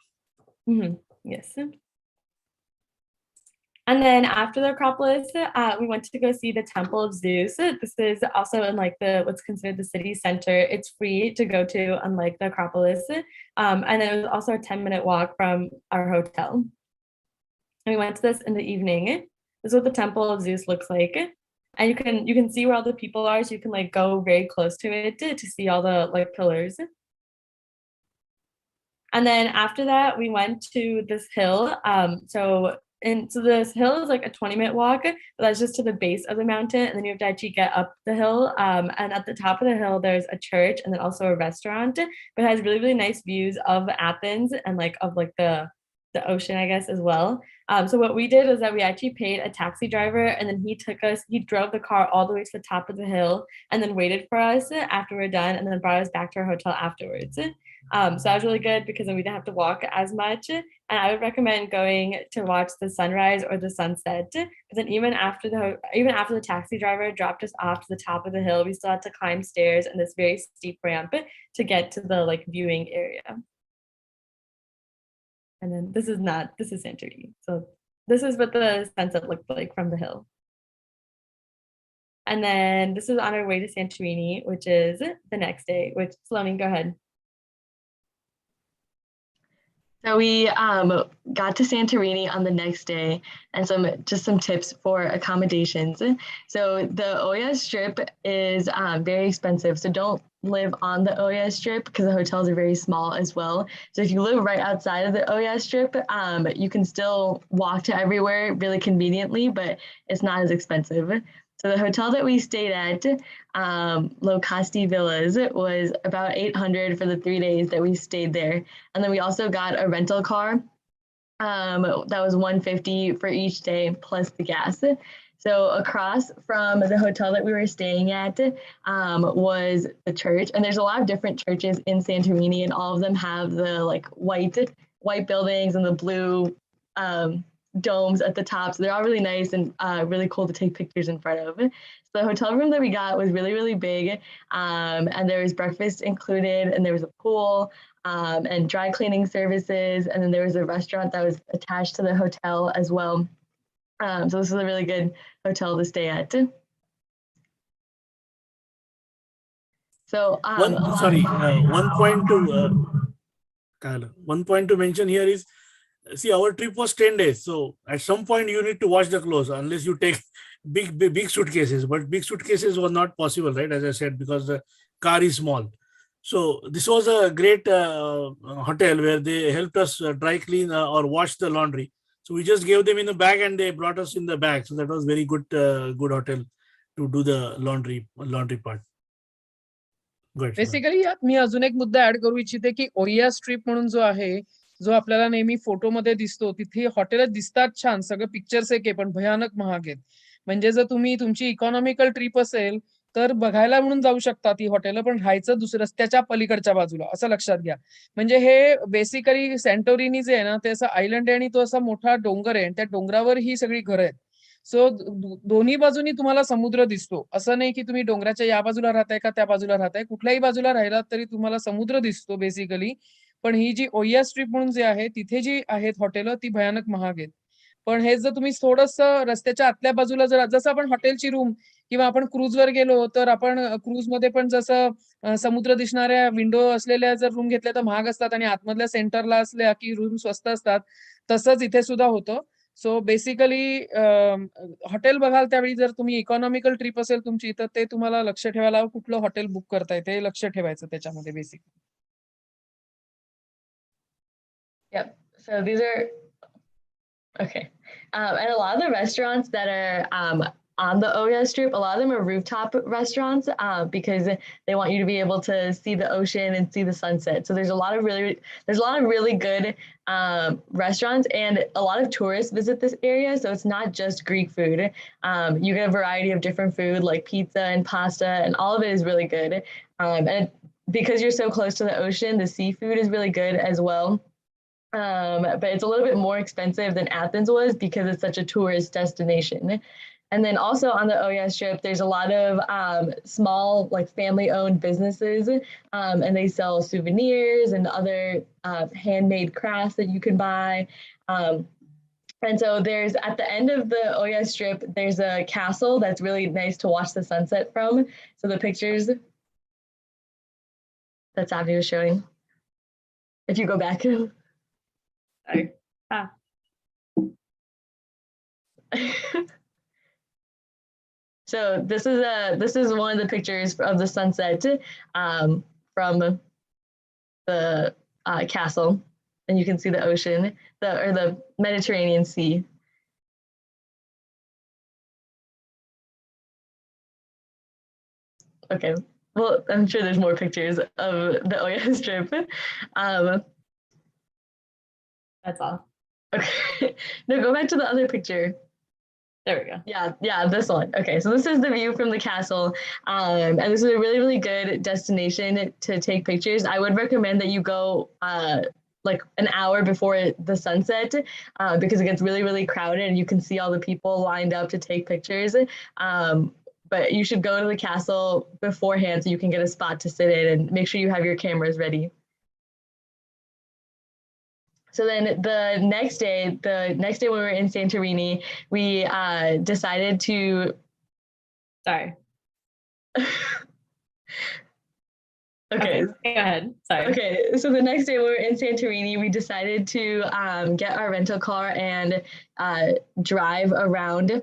Yes. And then after the Acropolis, we went to go see the Temple of Zeus. This is also in like what's considered the city center. It's free to go to, unlike the Acropolis. And then it was also a 10-minute walk from our hotel. And we went to this in the evening. This is what the Temple of Zeus looks like. And you can see where all the people are, so you can like go very close to it to see all the like pillars. And then after that, we went to this hill. So this hill is like a 20-minute walk, but that's just to the base of the mountain. And then you have to actually get up the hill. And at the top of the hill, there's a church and then also a restaurant. But it has really, really nice views of Athens and like of like the ocean, I guess, as well. So what we did was that we actually paid a taxi driver and then he drove the car all the way to the top of the hill and then waited for us after we're done and then brought us back to our hotel afterwards. So that was really good because then we didn't have to walk as much. And I would recommend going to watch the sunrise or the sunset. But then even after the taxi driver dropped us off to the top of the hill, we still had to climb stairs and this very steep ramp to get to the like viewing area. And then this is Santorini. So this is what the sunset looked like from the hill. And then this is on our way to Santorini, which is the next day, which Salome, go ahead. So we got to Santorini on the next day, and some tips for accommodations. So the Oya Strip is very expensive, so don't live on the Oya Strip because the hotels are very small as well. So if you live right outside of the Oya Strip, you can still walk to everywhere really conveniently, but it's not as expensive. So the hotel that we stayed at, Low-Costi Villas, was about $800 for the 3 days that we stayed there. And then we also got a rental car that was $150 for each day plus the gas. So across from the hotel that we were staying at was the church. And there's a lot of different churches in Santorini, and all of them have the like white buildings and the blue domes at the top. So they're all really nice and really cool to take pictures in front of. So the hotel room that we got was really, really big. And there was breakfast included, and there was a pool and dry cleaning services. And then there was a restaurant that was attached to the hotel as well. So this is a really good hotel to stay at. So one point to mention here is, see, our trip was 10 days. So at some point you need to wash the clothes unless you take big suitcases. But big suitcases was not possible, right? As I said, because the car is small. So this was a great hotel where they helped us dry clean or wash the laundry. So we just gave them in the bag and they brought us in the bag. So that was very good hotel to do the laundry part. Basically यात मी अजून एक मुद्दा add करू इच्छिते की ओरिया strip म्हणून जो आहे, जो आपल्याला नेहमी फोटोमध्ये दिसतो, तिथे हॉटेल दिसतात छान, सगळं पिक्चर्स आहे पण भयानक महाग आहेत. म्हणजे जर तुम्ही तुमची इकॉनॉमिकल ट्रिप असेल तर बघायला म्हणून जाऊ शकता ती हॉटेल, पण राहायचं रस्त्याच्या पलीकडच्या बाजूला, असं लक्षात घ्या. म्हणजे हे बेसिकली सेंटोरिनी जे आहे ना, ते असं आयलंड आहे आणि तो असा मोठा डोंगर आहे, त्या डोंगरावर ही सगळी घरं आहेत. सो दोन्ही बाजूनी तुम्हाला समुद्र दिसतो. असं नाही की तुम्ही डोंगराच्या या बाजूला राहताय का त्या बाजूला राहताय, कुठल्याही बाजूला राहिलात तरी तुम्हाला समुद्र दिसतो बेसिकली. पण ही जी ओया स्ट्रीप म्हणून जे आहे तिथे जी आहेत हॉटेल ती भयानक महाग आहेत. पण हे जर तुम्ही थोडंसं रस्त्याच्या आतल्या बाजूला जसं आपण हॉटेलची रूम किंवा आपण क्रूजवर गेलो तर आपण क्रूजमध्ये पण जसं समुद्र दिसणाऱ्या विंडो असलेल्या जर रूम घेतल्या तर महाग असतात आणि आतमधल्या सेंटरला असल्या की रूम स्वस्त असतात. तसंच इथे सुद्धा होतं. सो बेसिकली हॉटेल बघाल त्यावेळी जर तुम्ही इकॉनॉमिकल ट्रिप असेल तुमची तर ते तुम्हाला लक्ष ठेवायला कुठलं हॉटेल बुक करताय ते लक्ष ठेवायचं त्याच्यामध्ये basically. Yep. So these are okay. And a lot of the restaurants that are on the Oya Strip, a lot of them are rooftop restaurants because they want you to be able to see the ocean and see the sunset. So there's a lot of really good restaurants, and a lot of tourists visit this area. So it's not just Greek food. You get a variety of different food like pizza and pasta, and all of it is really good. And because you're so close to the ocean, the seafood is really good as well. But it's a little bit more expensive than Athens was because it's such a tourist destination. And then also on the Oya Strip, there's a lot of small, like family-owned businesses, and they sell souvenirs and other handmade crafts that you can buy. And so there's at the end of the Oya Strip, there's a castle that's really nice to watch the sunset from. So the pictures that Savni was showing, if you go back. Sorry. So this is one of the pictures of the sunset from the castle, and you can see the ocean, the Mediterranean Sea. Okay, well, I'm sure there's more pictures of the Oya Strip. That's all. Okay, no, go back to the other picture. There we go. Yeah, this one. Okay, so this is the view from the castle, and this is a really, really good destination to take pictures. I would recommend that you go like an hour before the sunset because it gets really, really crowded and you can see all the people lined up to take pictures. But you should go to the castle beforehand so you can get a spot to sit in and make sure you have your cameras ready. So then the next day when we were in Santorini, we decided to. Sorry. Okay. Go ahead. Sorry. Okay. So the next day when we were in Santorini, we decided to get our rental car and drive around.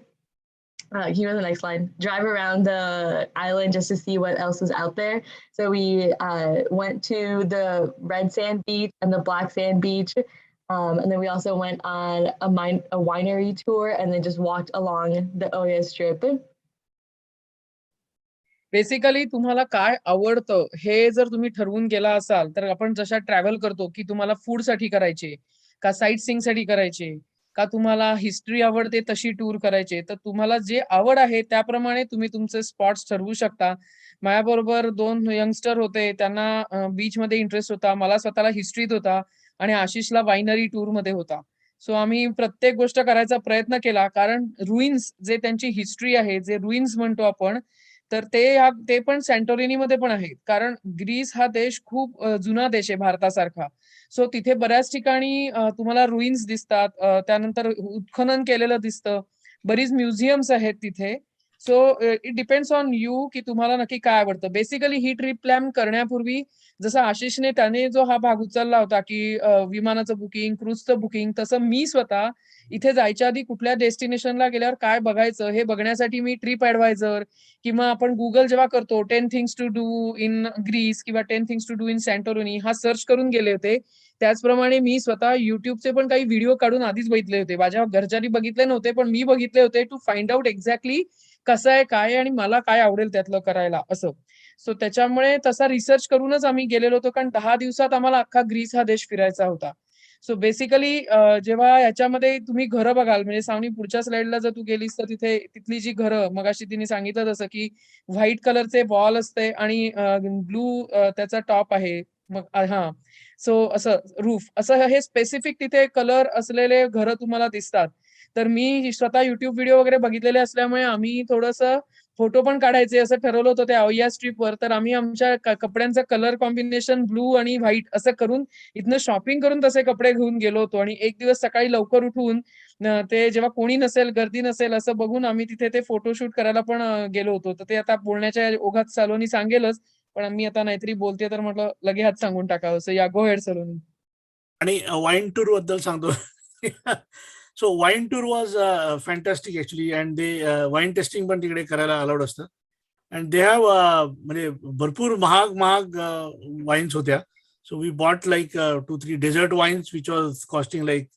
Can you go to the next slide? Drive around the island just to see what else was out there. So we went to the red sand beach and the black sand beach. And then we also went on a winery tour and then just walked along the Oya Strip. Basically तुम्हाला काय आवडतं हे जर तुम्ही ठरवून गेला असाल तर आपण जशा ट्रॅव्हल करतो की तुम्हाला फूड साठी करायचे का साईट सीइंग साठी करायचे का तुम्हाला हिस्ट्री आवडते तशी टूर करायचे तर तुम्हाला जे आवड आहे त्याप्रमाणे तुम्ही तुमचे स्पॉट्स ठरवू शकता. माझ्याबरोबर 2 यंगस्टर होते, त्यांना बीच मध्ये इंटरेस्ट होता, मला स्वतःला हिस्ट्रीत होता आणि आशिषला वायनरी टूर मध्ये होता. सो आम्ही प्रत्येक गोष्ट करायचा प्रयत्न केला कारण रुईन्स जे त्यांची हिस्ट्री आहे, जे रुईन्स म्हणतो आपण, तर ते पण सॅन्टोरिनी मध्ये पण आहेत कारण ग्रीस हा देश खूप जुना देश आहे भारतासारखा. सो तिथे बऱ्याच ठिकाणी तुम्हाला रुईन्स दिसतात, त्यानंतर उत्खनन केलेलं दिसतं, बरीच म्युझियम्स आहेत तिथे. So it depends on you की तुम्हाला नक्की काय आवडतं. बेसिकली ही ट्रिप प्लॅन करण्यापूर्वी जसं आशिषने त्याने जो हा भाग उचलला होता की विमानाचं बुकिंग, क्रूजचं बुकिंग, तसं मी स्वतः इथे जायच्या आधी कुठल्या डेस्टिनेशनला गेल्यावर काय बघायचं हे बघण्यासाठी मी ट्रिप ऍडवायझर किंवा आपण गुगल जेव्हा करतो 10 things to do in Greece किंवा 10 things to do in Santorini हा सर्च करून गेले होते. त्याचप्रमाणे मी स्वतः युट्यूबचे पण काही व्हिडिओ काढून आधीच बघितले होते. माझ्या घरच्यांनी बघितले नव्हते पण मी बघितले होते टू फाइंड आउट एक्झॅक्टली कसं आहे काय आणि मला काय आवडेल त्यातलं करायला असं. सो त्याच्यामुळे तसा रिसर्च करूनच आम्ही गेलेलो होतो कारण 10 दिवसात आम्हाला अख्खा ग्रीस हा देश फिरायचा होता. सो बेसिकली जेव्हा याच्यामध्ये तुम्ही घरं बघाल म्हणजे सावनी पुढच्या स्लाइडला जर तू गेलीस तर तिथे तिथली जी घरं मगाशी तिने सांगितलं जसं की व्हाईट कलरचे वॉल असते आणि ब्लू त्याचा टॉप आहे. मग हा सो असं रूफ असं हे स्पेसिफिक तिथे कलर असलेले घरं तुम्हाला दिसतात. तर मी स्वतः युट्यूब व्हिडिओ वगैरे बघितलेले असल्यामुळे आम्ही थोडंसं फोटो पण काढायचे असं ठरवलं होतं त्या ओयास ट्रिपवर. तर आम्ही आमच्या कपड्यांचं कलर कॉम्बिनेशन ब्लू आणि व्हाईट असं करून इथनं शॉपिंग करून तसे कपडे घेऊन गेलो होतो. आणि एक दिवस सकाळी लवकर उठून ते जेव्हा कोणी नसेल, गर्दी नसेल असं बघून आम्ही तिथे ते फोटोशूट करायला पण गेलो होतो. तर ते आता बोलण्याच्या ओघात सलोनी सांगेलच, पण मी आता नाहीतरी बोलते तर म्हटलं लगे हात सांगून टाकावं. सो या, गो हेड सलोनी. आणि वाईन टूर बद्दल सांगतो. So wine tour was fantastic actually, and they wine tasting पण तिकडे करायला अलाउड असतं. अँड दे हॅव म्हणजे भरपूर महाग वाईन्स होत्या. So we bought like 2-3 dessert wines which was costing like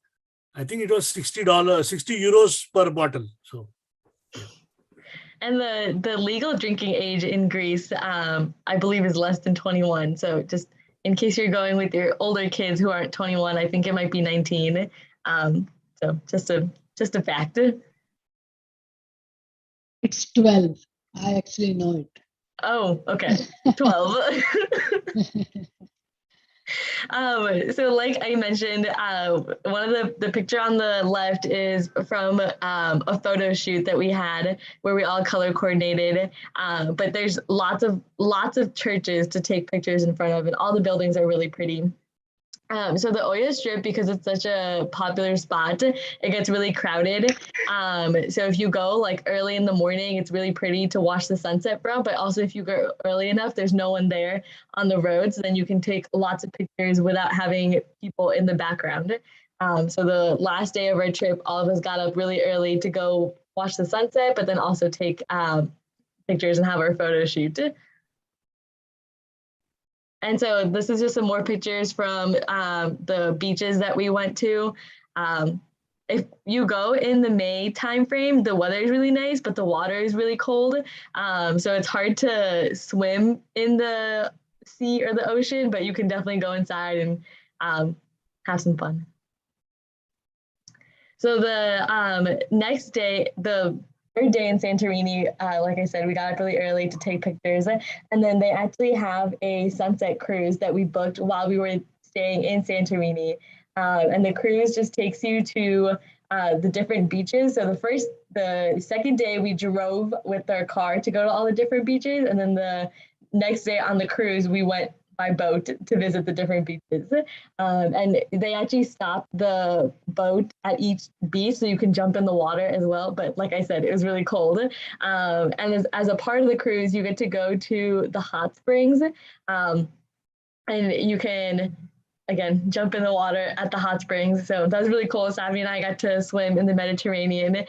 I think it was €60 per bottle. So, yeah. And the legal drinking age in Greece, I believe, is less than 21. So just in case you're going with your older kids who aren't 21, I think it might be 19. So just a fact. It's 12. I actually know it. Oh, okay. 12. So like I mentioned, one of the picture on the left is from a photo shoot that we had where we all color coordinated. But there's lots of churches to take pictures in front of, and all the buildings are really pretty. So the Oya Strip, because it's such a popular spot, it gets really crowded. So if you go like early in the morning, it's really pretty to watch the sunset from. But also if you go early enough, there's no one there on the road, so then you can take lots of pictures without having people in the background. So the last day of our trip, all of us got up really early to go watch the sunset, but then also take pictures and have our photo shoot. And so this is just some more pictures from the beaches that we went to. If you go in the May timeframe, the weather is really nice, but the water is really cold. So it's hard to swim in the sea or the ocean, but you can definitely go inside and have some fun. So the next day, the third day in Santorini, like I said, we got up really early to take pictures, and then they actually have a sunset cruise that we booked while we were staying in Santorini, and the cruise just takes you to the different beaches. So the second day we drove with our car to go to all the different beaches, and then the next day on the cruise we went by boat to visit the different beaches. And they actually stop the boat at each beach so you can jump in the water as well. But like I said, it was really cold. And as a part of the cruise, you get to go to the hot springs. And you can, again, jump in the water at the hot springs. So that was really cool. Savvy and I got to swim in the Mediterranean.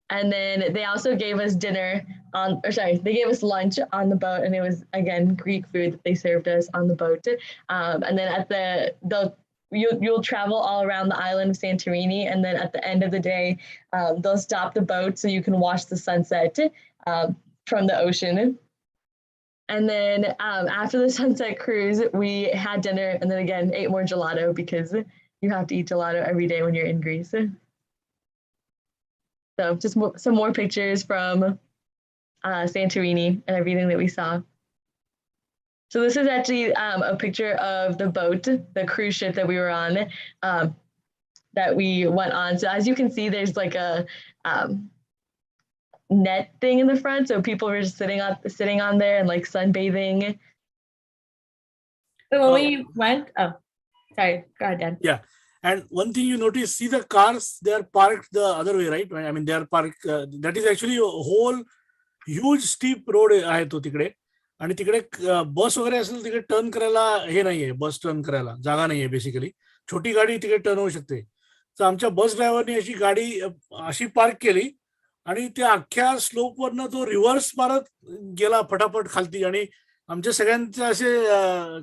And then they also gave us they gave us lunch on the boat, and it was, again, Greek food that they served us on the boat. And then you'll travel all around the island of Santorini, and then at the end of the day, they'll stop the boat so you can watch the sunset from the ocean. And then after the sunset cruise, we had dinner, and then again ate more gelato because you have to eat gelato every day when you're in Greece. So just some more pictures from Santorini and everything that we saw. So this is actually a picture of the boat, the cruise ship that we were on, that we went on. So as you can see, there's like a net thing in the front, so people were just sitting on there and like sunbathing. So when we went, sorry, go ahead, Dan. Yeah. And one thing you notice, see the cars, they are parked the other way, right? I mean, they are parked, that is actually a whole huge steep road आहे तो तिकडे. आणि तिकडे बस वगैरे असेल तिकडे turn करायला हे नाहीये, बस टर्न करायला जागा नाहीये बेसिकली. छोटी गाडी तिकडे टर्न होऊ शकते. तर आमच्या बस ड्रायव्हरने अशी गाडी अशी पार्क केली आणि त्या अख्ख्या स्लोपवरनं तो रिव्हर्स मारत गेला फटाफट खालती. आणि आमच्या सगळ्यांचे असे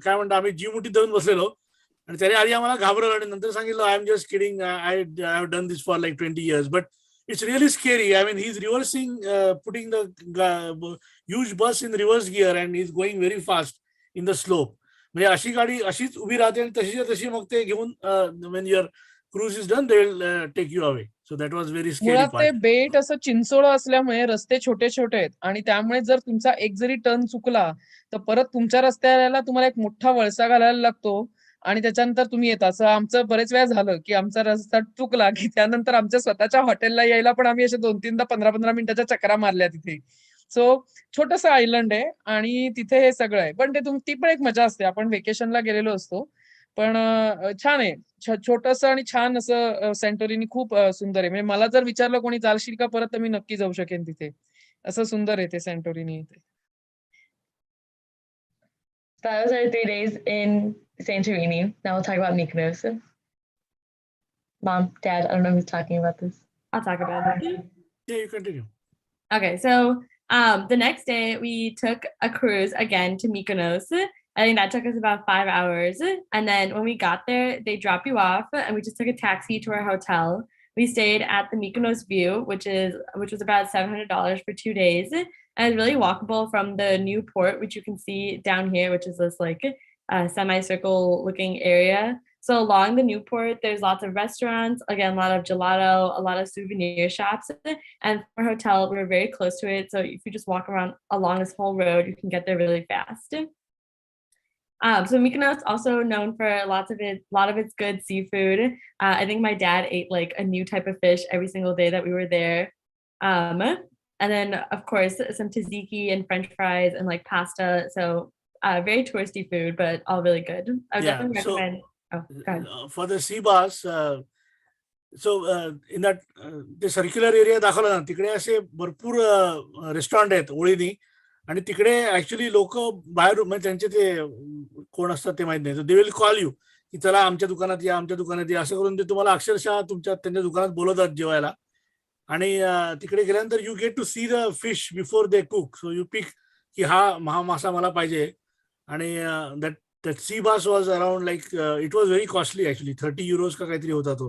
काय म्हणतात, आम्ही जीव मुठीत धरून बसलेलो. आणि त्याने आधी आम्हाला घाबरवलं आणि नंतर सांगितलं, I am just kidding, I have done this for like 20 years, but it's really scary. I mean, he is reversing, putting the huge bus in reverse gear and he is going very fast in the slope. म्हणजे अशी गाडी अशीच उभी राहते आणि तशीच्या तशी मग ते घेऊन when your cruise is done they will take you away. So that was very scary मुळात ते पार्ट. बेट असं चिंचोळं असल्यामुळे रस्ते छोटे छोटे आहेत, आणि त्यामुळे जर तुमचा एक जरी टर्न चुकला तर परत तुमच्या रस्त्याला तुम्हाला एक मोठा वळसा घालायला लागतो. आणि त्याच्यानंतर तुम्ही येता. असं आमचं बरेच वेळा झालं की आमचा रस्ता चुकला की त्यानंतर आमच्या स्वतःच्या हॉटेलला यायला पण आम्ही अशा 2-3दा 15-15 मिनिटाच्या चकरा मारल्या तिथे. सो छोटंसं आयलंड आहे आणि तिथे हे सगळं आहे. पण ती पण एक मजा असते. आपण व्हेकेशनला गेलेलो असतो. पण छान आहे. छोटंसं आणि छान असं सेंटोरिनी खूप सुंदर आहे. म्हणजे मला जर विचारलं कोणी जाशील का परत, तर मी नक्की जाऊ शकेन तिथे. असं सुंदर आहे ते सेंटोरिनी इथे. That was our 3 days in Santorini. Now we'll talk about Mykonos. Mom, Dad, I don't know who's talking about this. I'll talk about it. Yeah, you continue. Okay, so the next day we took a cruise again to Mykonos. I think that took us about 5 hours. And then when we got there, they drop you off, and we just took a taxi to our hotel. We stayed at the Mykonos View, which was about $700 for 2 days, and it's really walkable from the new port, which you can see down here, which is this like semicircle looking area. So along the new port, there's lots of restaurants, again, a lot of gelato, a lot of souvenir shops. And for our hotel, we're very close to it. So if you just walk around along this whole road, you can get there really fast. So Mykonos also known for a lot of its good seafood. I think my dad ate like a new type of fish every single day that we were there. And then of course some tzatziki and French fries and like pasta. So very touristy food, but all really good. I would definitely recommend. Oh, go ahead. For the sea bass, so in that ते circular area दाखवला ना, तिकडे असे भरपूर restaurant आहेत ओळीनी, आणि तिकडे actually लोक बाहेर म्हणजे त्यांचे ते कोण असतात ते माहित नाही, दे विल कॉल यू की चला आमच्या दुकानात या, आमच्या दुकानात या, असं करून ते तुम्हाला अक्षरशः त्यांच्या दुकानात बोलवतात जेवायला. आणि तिकडे गेल्यानंतर you get to see the fish before they cook. So you pick की हा मासा मला पाहिजे. आणि that sea bass was around like it was very costly actually, 30 euros का काहीतरी होता तो,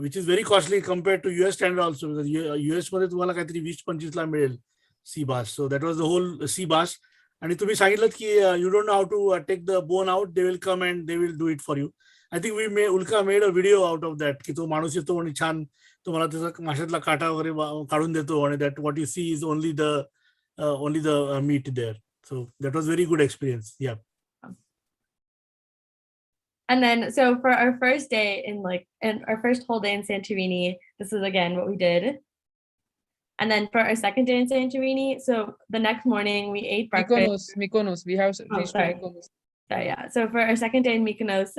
which is very costly compared to US standard also, because US मध्ये तुम्हाला काहीतरी 20-25 ला मिळेल sea bass. So that was the whole sea bass. आणि तुम्ही सांगितलं की you don't know how to take the bone out, they will come and they will do it for you. I think Ulka made a video out of that की तो माणूस येतो आणि छान तुम्हाला त्याचा माशातला काटा वगैरे काढून देतो, आणि that what you see is only the meat there. So that was very good experience. Yeah. And then, so for our first day in our first whole day in Santorini, this is again what we did. And then for our second day in Santorini, so the next morning we ate breakfast. Mykonos. We have reached Mykonos. Sorry, yeah. So for our second day in Mykonos,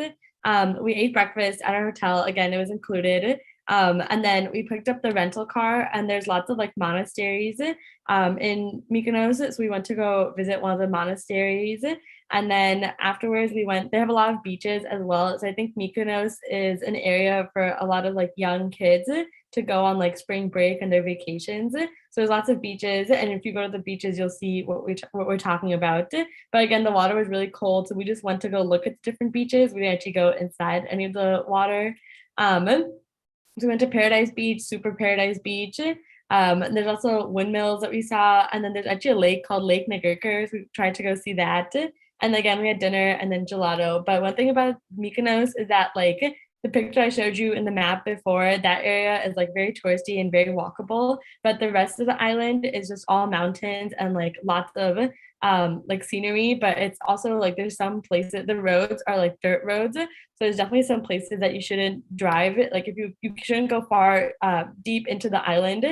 we ate breakfast at our hotel. Again, it was included. And then we picked up the rental car, and there's lots of like monasteries in Mykonos. So we went to go visit one of the monasteries. And then afterwards they have a lot of beaches as well. So I think Mykonos is an area for a lot of like young kids to go on like spring break and their vacations. So there's lots of beaches, and if you go to the beaches, you'll see what we're talking about. But again, the water was really cold, so we just went to go look at the different beaches. We didn't actually go inside any of the water. So we went to Paradise Beach, Super Paradise Beach. There's also windmills that we saw, and then there's actually a lake called Lake Nagurkar. So we tried to go see that. And again, we had dinner and then gelato. But one thing about Mykonos is that like the picture I showed you in the map before, that area is like very touristy and very walkable. But the rest of the island is just all mountains and like lots of like scenery. But it's also like there's some places, the roads are like dirt roads. So there's definitely some places that you shouldn't drive. Like if you shouldn't go far deep into the island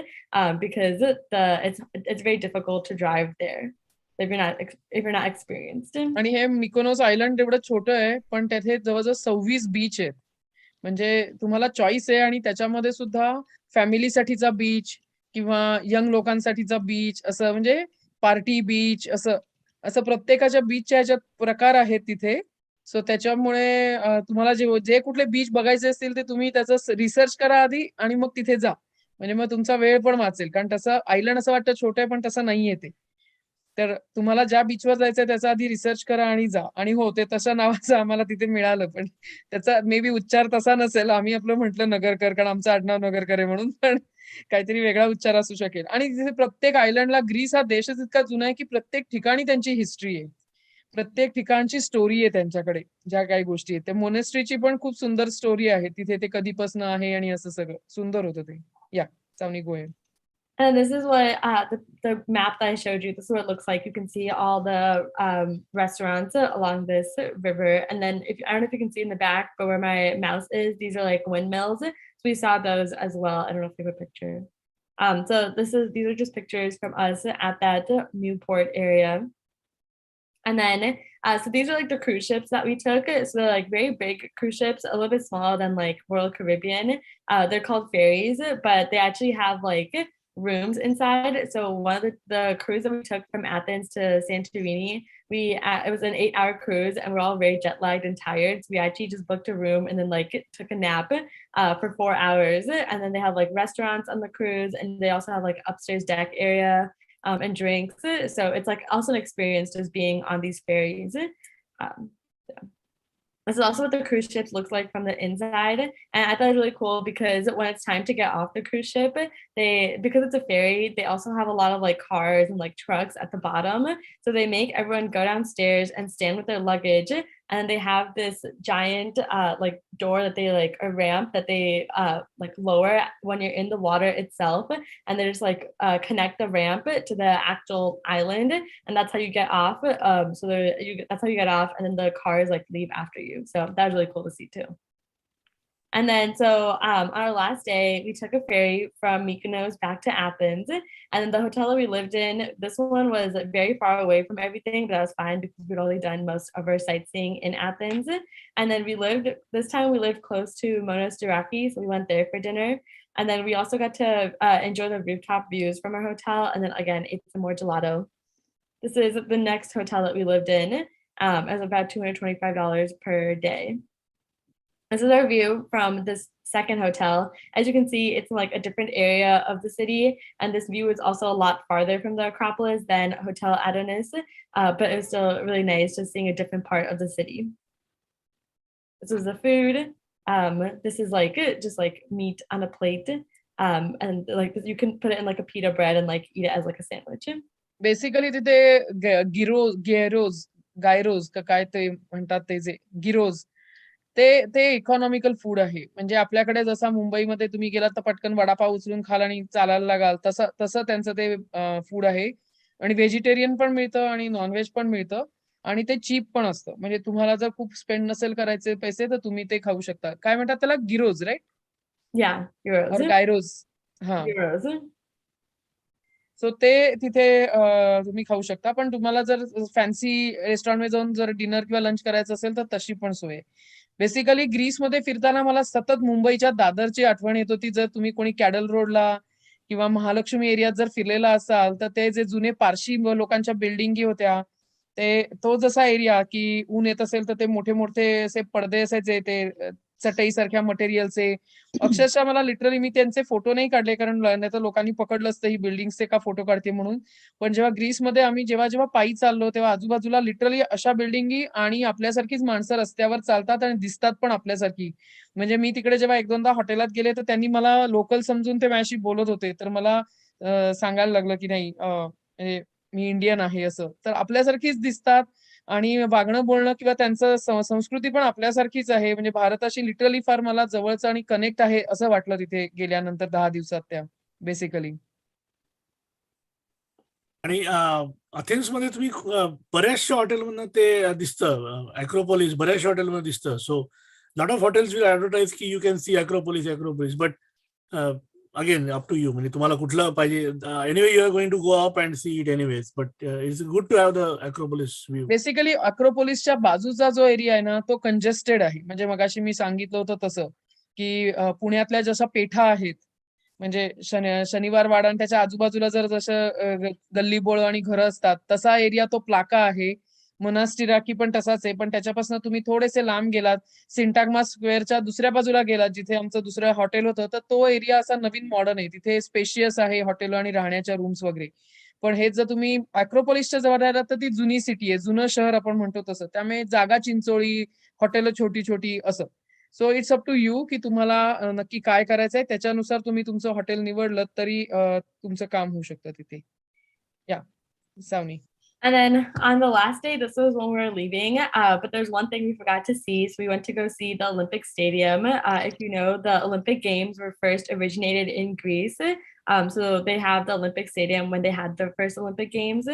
because it's very difficult to drive there. If you're not experienced. आणि हे मिकोनोस island एवढं छोटं आहे, पण त्याथे जवळजवळ 26 बीच आहेत. म्हणजे तुम्हाला choice आहे, आणि त्याच्यामध्ये सुद्धा फॅमिलीसाठीचा बीच किंवा यंग लोकांसाठीचा बीच, असं म्हणजे पार्टी बीच, असं प्रत्येकाच्या बीचच्या ह्याच्यात प्रकार आहेत तिथे. सो त्याच्यामुळे तुम्हाला जे कुठले बीच बघायचे असतील ते तुम्ही त्याचं रिसर्च करा आधी, आणि मग तिथे जा. म्हणजे मग तुमचा वेळ पण वाचेल, कारण तसं आयलंड असं वाटतं छोटं आहे, पण तसं नाहीये ते. तर तुम्हाला ज्या बीचवर जायचंय त्याचा आधी रिसर्च करा आणि जा. आणि हो, ते तशा नावाचं आम्हाला तिथे मिळालं, पण त्याचा मे बी उच्चार तसा नसेल. आम्ही आपलं म्हटलं नगरकर, कारण आमचं आडनाव नगरकर आहे म्हणून, पण काहीतरी वेगळा उच्चार असू शकेल. आणि तिथे प्रत्येक आयलंडला, ग्रीस हा देशच इतका जुना आहे की प्रत्येक ठिकाणी त्यांची हिस्ट्री आहे, प्रत्येक ठिकाणची स्टोरी आहे त्यांच्याकडे. ज्या काही गोष्टी आहेत, त्या मोनेस्ट्रीची पण खूप सुंदर स्टोरी आहे तिथे, ते कधीपासून आहे आणि असं सगळं सुंदर होतं ते. या चावणी Goyal. And this is what the map that I showed you. This is what it looks like. You can see all the restaurants along this river. And then if I don't know if you can see in the back, but where my mouse is, these are like windmills. So we saw those as well. I don't know if you have a picture. So these are just pictures from us at that Newport area. And then so these are like the cruise ships that we took. So they're like very big cruise ships, a little bit smaller than like Royal Caribbean. They're called ferries, but they actually have like rooms inside. So one of the cruise that we took from Athens to Santorini, it was an 8-hour cruise, and we're all very jet lagged and tired. So we actually just booked a room and then like took a nap for 4 hours. And then they have like restaurants on the cruise, and they also have like upstairs deck area and drinks. So it's like also an experience just being on these ferries. So. This is also what the cruise ships looks like from the inside. And I thought it was really cool because when it's time to get off the cruise ship, because it's a ferry, they also have a lot of like cars and like trucks at the bottom. So they make everyone go downstairs and stand with their luggage. And they have this giant like door that they like a ramp that they like lower when you're in the water itself, and they just like connect the ramp to the actual island, and that's how you get off. That's how you get off, and then the cars like leave after you. So that was really cool to see too. And then on our last day, we took a ferry from Mykonos back to Athens. And then the hotel that we lived in, this one was very far away from everything, but that was fine because we'd already done most of our sightseeing in Athens. And then this time we lived close to Monastiraki, so we went there for dinner. And then we also got to enjoy the rooftop views from our hotel. And then again, ate some more gelato. This is the next hotel that we lived in. It was about $225 per day. This is our view from this second hotel. As you can see, it's like a different area of the city, and this view is also a lot farther from the Acropolis than Hotel Adonis, but it was still really nice just seeing a different part of the city. This is the food. This is like just like meat on a plate, and like you can put it in like a pita bread and like eat it as like a sandwich. Basically तिथे गायरोज का काय ते म्हणतात ते जे गिरोज ते economical food आहे. म्हणजे आपल्याकडे जसा मुंबईमध्ये तुम्ही गेलात तर पटकन वडापाव उचलून खाल आणि चालायला लागाल, तसं त्यांचं ते फूड आहे. आणि व्हेजिटेरियन पण मिळतं आणि नॉनव्हेज पण मिळतं, आणि ते चीप पण असतं. म्हणजे तुम्हाला जर खूप स्पेंड नसेल करायचे पैसे तर तुम्ही ते खाऊ शकता. काय म्हणतात त्याला, गिरोज, राईट? गायरोज. हा. सो ते तिथे तुम्ही खाऊ शकता. पण तुम्हाला जर फॅन्सी रेस्टॉरंटमध्ये जाऊन जर डिनर किंवा लंच करायचं असेल तर तशी पण सोय. बेसिकली ग्रीसमध्ये फिरताना मला सतत मुंबईच्या दादरची आठवण येत होती. जर तुम्ही कोणी कॅडल रोडला किंवा महालक्ष्मी एरियात जर फिरलेला असाल तर ते जे जुने पारशी लोकांच्या बिल्डिंगी होत्या, तो जसा एरिया की ऊन येत असेल तर ते मोठे मोठे असे पडदे असायचे, ते चटई सारख्या मटेरियलचे. अक्षरशः मला लिटरली, मी त्यांचे फोटो नाही काढले कारण नाही तर लोकांनी पकडलं असतं ही बिल्डिंगचे का फोटो काढते म्हणून. पण जेव्हा ग्रीसमध्ये आम्ही जेव्हा पायी चाललो तेव्हा आजूबाजूला लिटरली अशा बिल्डिंगी आणि आपल्यासारखीच माणसं रस्त्यावर चालतात आणि दिसतात पण आपल्यासारखी. म्हणजे मी तिकडे जेव्हा 1-2दा हॉटेलात गेले तर त्यांनी मला लोकल समजून ते माझ्याशी बोलत होते. तर मला सांगायला लागलं की नाही म्हणजे मी इंडियन आहे असं. तर आपल्यासारखीच दिसतात आणि वागणं बोलणं किंवा त्यांचं संस्कृती पण आपल्यासारखीच आहे. म्हणजे भारताशी लिटरली फार मला जवळचं आणि कनेक्ट आहे असं वाटलं तिथे गेल्यानंतर 10 दिवसात त्या बेसिकली. आणि अथेन्समध्ये तुम्ही बऱ्याचशा हॉटेलमधनं ते दिसतं, अॅक्रोपोलिस बऱ्याचशा हॉटेलमध्ये दिसतं. So lot of hotels will advertise की you can see Acropolis, but again up to you. म्हणजे तुम्हाला कुठलं पाहिजे. Anyway you are going to go up and see it anyways, but it's good to have the Acropolis view. Basically अॅक्रोपोलिसच्या बाजूचा जो area आहे ना तो कंजेस्टेड आहे. म्हणजे मगाशी मी सांगितलं होतं तसं की पुण्यातल्या जशा पेठा आहेत, म्हणजे शनिवार वाडा आणि त्याच्या आजूबाजूला जर जसं गल्लीबोळ आणि घरं असतात तसा एरिया तो प्लाका आहे. मोनास्टिराकी पण तसाच आहे, पण त्याच्यापासून तुम्ही थोडेसे लांब गेलात, सिंटाग्मा स्क्वेअरच्या दुसऱ्या बाजूला गेलात जिथे आमचं दुसरं हॉटेल होतं, तर तो एरिया असा नवीन मॉडर्न आहे. तिथे स्पेशियस आहे हॉटेल आणि राहण्याच्या रूम्स वगैरे. पण हे जर तुम्ही अॅक्रोपोलिसच्या जवळ राहिलात तर ती जुनी सिटी आहे, जुनं शहर आपण म्हणतो तसं. त्यामुळे जागा चिंचोळी, हॉटेल छोटी छोटी असं. So it's up to you की तुम्हाला नक्की काय करायचंय, त्याच्यानुसार तुम्ही तुमचं हॉटेल निवडलं तरी तुमचं काम होऊ शकतं तिथे. या सावनी. And then on the last day, this was when we were leaving, but there's one thing we forgot to see. So we went to go see the Olympic Stadium. If you know, the Olympic Games were first originated in Greece So they have the Olympic Stadium when they had their first Olympic Games.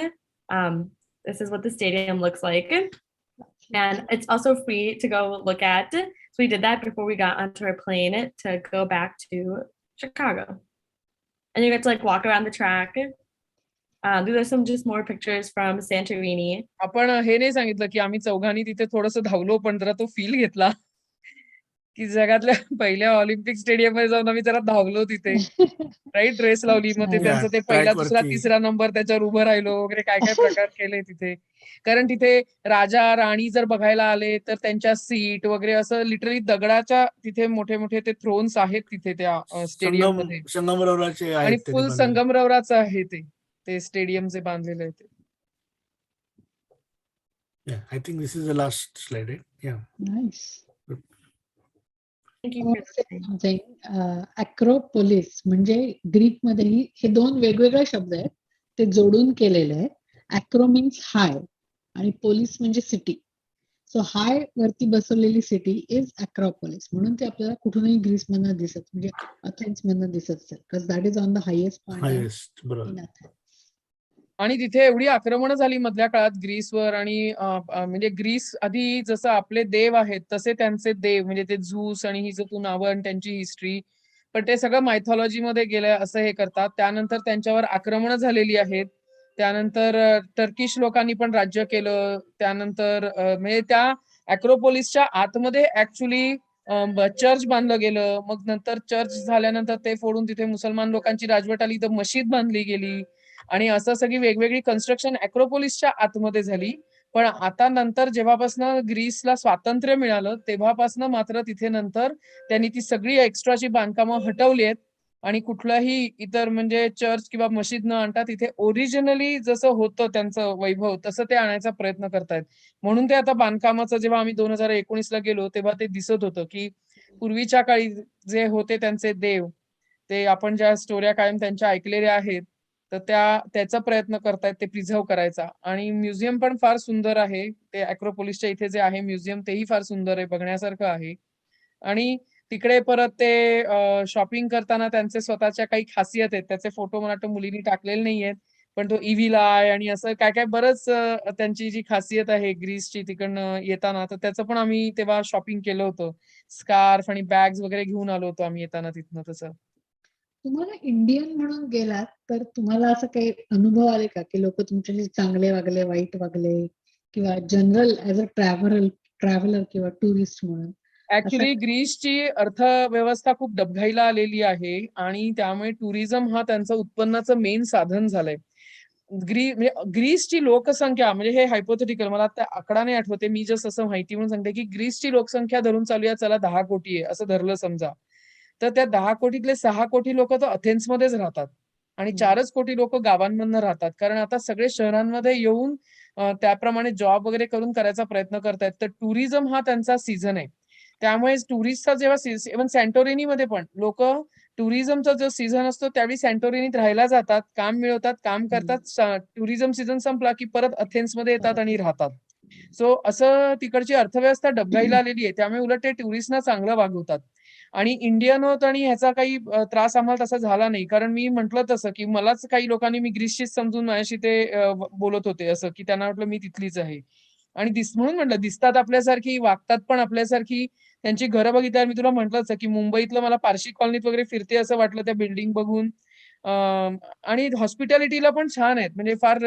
This is what the stadium looks like. And it's also free to go look at. So we did that before we got onto our plane to go back to Chicago. And you get to like walk around the track. These are some just more pictures from Santorini. आपण हे नाही सांगितलं की आम्ही चौघांनी तिथे थोडंसं धावलो, पण जरा तो फील घेतला की जगातल्या पहिल्या ऑलिम्पिक स्टेडियम मध्ये जाऊन आम्ही जरा धावलो तिथे, राईट, रेस लावली, मग ते अच्छा. त्यांचं ते Yeah, पहिला track दुसरा वरती. तिसरा नंबर त्याच्यावर उभं राहिलो वगैरे, काय काय प्रकार केले तिथे. कारण तिथे राजा राणी जर बघायला आले तर त्यांच्या सीट वगैरे असं लिटरली दगडाच्या तिथे मोठे मोठे ते थ्रोन्स आहेत तिथे त्या स्टेडियम मध्ये, संगमरवराचे आणि आहेत ते फुल बनवलेले. संगमरवराचं आहे ते स्टेडियम जे बांधलेलं आहे ते. Yeah, I think this is the last slide, right? Yeah. Nice. Thank you for listening. अॅक्रोपोलिस म्हणजे ग्रीक मध्येही हे दोन वेगवेगळे शब्द आहेत, ते जोडून केलेले आहेत. अॅक्रो मीन्स हाय आणि पोलिस म्हणजे सिटी. सो हाय वरती बसवलेली सिटी इज अॅक्रोपोलिस, म्हणून ते आपल्याला कुठूनही ग्रीस मधनं दिसत, म्हणजे अथेन्स मधनं दिसत असेल, because that is on the highest point Highest, बरोबर. इन अथेन्स. आणि तिथे एवढी आक्रमणं झाली मधल्या काळात ग्रीसवर, आणि म्हणजे ग्रीस आधी जसं आपले देव आहेत तसे त्यांचे देव, म्हणजे ते झूस आणि ही जो नावं आणि त्यांची हिस्ट्री, पण ते सगळं मायथॉलॉजी मध्ये गेलंय असं हे करतात. त्यानंतर त्यांच्यावर आक्रमणं झालेली आहेत. त्यानंतर टर्किश लोकांनी पण राज्य केलं. त्यानंतर म्हणजे त्या अॅक्रोपोलिसच्या आतमध्ये ऍक्च्युली चर्च बांधलं गेलं. मग नंतर चर्च झाल्यानंतर ते फोडून तिथे मुसलमान लोकांची राजवट आली, तर मशीद बांधली गेली, आणि असं सगळी वेगवेगळी कन्स्ट्रक्शन अॅक्रोपोलिसच्या आतमध्ये झाली. पण आता नंतर जेव्हापासनं ग्रीसला स्वातंत्र्य मिळालं तेव्हापासनं मात्र तिथे नंतर त्यांनी ती सगळी एक्स्ट्राची बांधकामं हटवली आहेत, आणि कुठलाही इतर म्हणजे चर्च किंवा मशीद न आणता तिथे ओरिजिनली जसं होतं त्यांचं वैभव तसं ते आणायचा प्रयत्न करतायत. म्हणून ते आता बांधकामाचं, जेव्हा आम्ही 2019 ला गेलो तेव्हा ते दिसत होतं की पूर्वीच्या काळी जे होते त्यांचे देव, ते आपण ज्या स्टोऱ्या कायम त्यांच्या ऐकलेल्या आहेत, तर त्याचा प्रयत्न करतायत ते प्रिझर्व्ह करायचा. आणि म्युझियम पण फार सुंदर आहे. ते अॅक्रोपोलिसच्या इथे जे आहे म्युझियम, तेही फार सुंदर आहे, बघण्यासारखं आहे. आणि तिकडे परत ते शॉपिंग करताना त्यांचे स्वतःच्या काही खासियत आहेत, त्याचे फोटो मला वाटतं मुलींनी टाकलेले नाहीयेत, पण तो इव्हिल आय आणि असं काय काय बरंच त्यांची जी खासियत आहे ग्रीसची तिकडनं येताना, तर त्याचं पण आम्ही तेव्हा शॉपिंग केलं होतं. स्कार्फ आणि बॅग्स वगैरे घेऊन आलो होतो आम्ही येताना तिथनं. तसं तुम्हाला इंडियन म्हणून गेलात तर तुम्हाला असं काही अनुभव आले का की लोक तुमच्याशी चांगले वागले, वाईट वागले, किंवा जनरल ऍज अ ट्रॅव्हलर किंवा टुरिस्ट म्हणून? ऍक्च्युली ग्रीसची अर्थव्यवस्था खूप डबघाईला आलेली आहे, आणि त्यामुळे टुरिझम हा त्यांचं उत्पन्नाचं मेन साधन झालंय. म्हणजे ग्रीसची लोकसंख्या, म्हणजे हे हायपोथेटिकल, मला आता आकडा नाही आठवते, मी जस्ट असं माहिती म्हणून सांगते की ग्रीसची लोकसंख्या धरून चालूया, चला 10 कोटी आहे असं धरलं समजा, तर त्या 10 कोटीतले 6 कोटी लोक तर अथेन्समध्येच राहतात, आणि 4च कोटी लोक गावांमधनं राहतात. कारण आता सगळे शहरांमध्ये येऊन त्याप्रमाणे जॉब वगैरे करून करायचा प्रयत्न करतायत. तर टुरिझम हा त्यांचा सीझन आहे. त्यामुळे टुरिस्टचा जेव्हा इव्हन सँटोरिनीमध्ये पण लोक टुरिझमचा जो सीझन असतो त्यावेळी सँटोरिनीत राहायला जातात, काम मिळवतात, काम करतात. टुरिझम सीझन संपला की परत अथेन्समध्ये येतात आणि राहतात. सो असं तिकडची अर्थव्यवस्था डबघाईला आलेली आहे. त्यामुळे उलट ते टुरिस्टना चांगलं वागवतात. आणि इंडियन होत आणि ह्याचा काही त्रास आम्हाला तसा झाला नाही. कारण मी म्हटलं तसं की मलाच काही लोकांनी, मी ग्रीसचीच समजून माझ्याशी ते बोलत होते असं, की त्यांना वाटलं मी तिथलीच आहे. आणि म्हणून म्हटलं दिसतात आपल्यासारखी, वागतात पण आपल्यासारखी. त्यांची घरं बघितल्यावर मी तुला म्हटलंच की मुंबईतलं मला पारशी कॉलनीत वगैरे फिरते असं वाटलं त्या बिल्डिंग बघून. आणि हॉस्पिटॅलिटीला पण छान आहेत, म्हणजे फार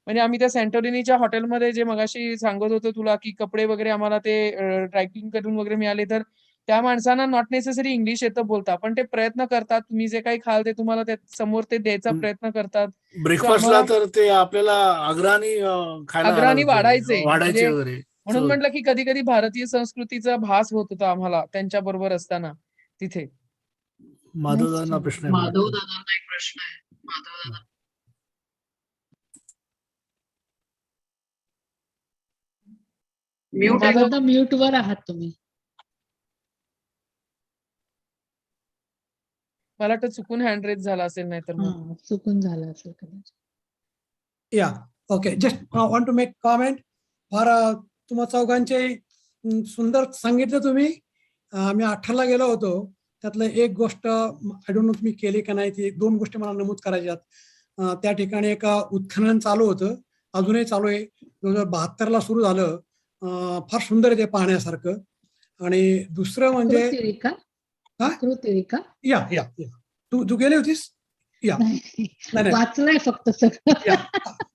म्हणजे आम्ही त्या सँटोरिनीच्या हॉटेलमध्ये जे मगाशी सांगत होतो तुला की कपडे वगैरे आम्हाला ते ड्रायक्लिंग करून वगैरे मिळाले, तर त्या माणसांना नॉट नेसेसरी इंग्लिश येतं बोलता, पण ते प्रयत्न करतात. तुम्ही जे काही खाल ते तुम्हाला त्या समोर ते द्यायचा प्रयत्न करतात. ब्रेकफास्टला तर ते आपल्याला अग्राणी खायला अग्राणी वाढायचे म्हणजे वगैरे. म्हणून म्हटलं की कधी कधी भारतीय संस्कृतीचा भास होत होता आम्हाला त्यांच्या बरोबर असताना तिथे. माधवदादांना प्रश्न आहे. माधवदादांना एक प्रश्न आहे. माधवदादा म्यूट आहे का? दादा म्यूट वर आहात तुम्ही. मला वाटतं चुकून हँड रेज झाला असेल, नाही तर मग चुकून झालं असेल कदाचित. Yeah okay, just want to make comment for तुम्हा चौघांचे सुंदर सांगितलं तुम्ही. आम्ही 18 ला गेलो होतो त्यातलं एक गोष्ट आय डोंट नो तुम्ही केली का नाही, ती 2 गोष्टी मला नमूद करायच्यात. त्या ठिकाणी एक उत्खनन चालू होतं, अजूनही चालू आहे. 2072ला सुरू झालं. फार सुंदर आहे ते पाहण्यासारखं. आणि दुसरं म्हणजे कृतिका हा? कृतिका या या या तू गेली होतीस? या नाही, वाचलंय फक्त सगळं.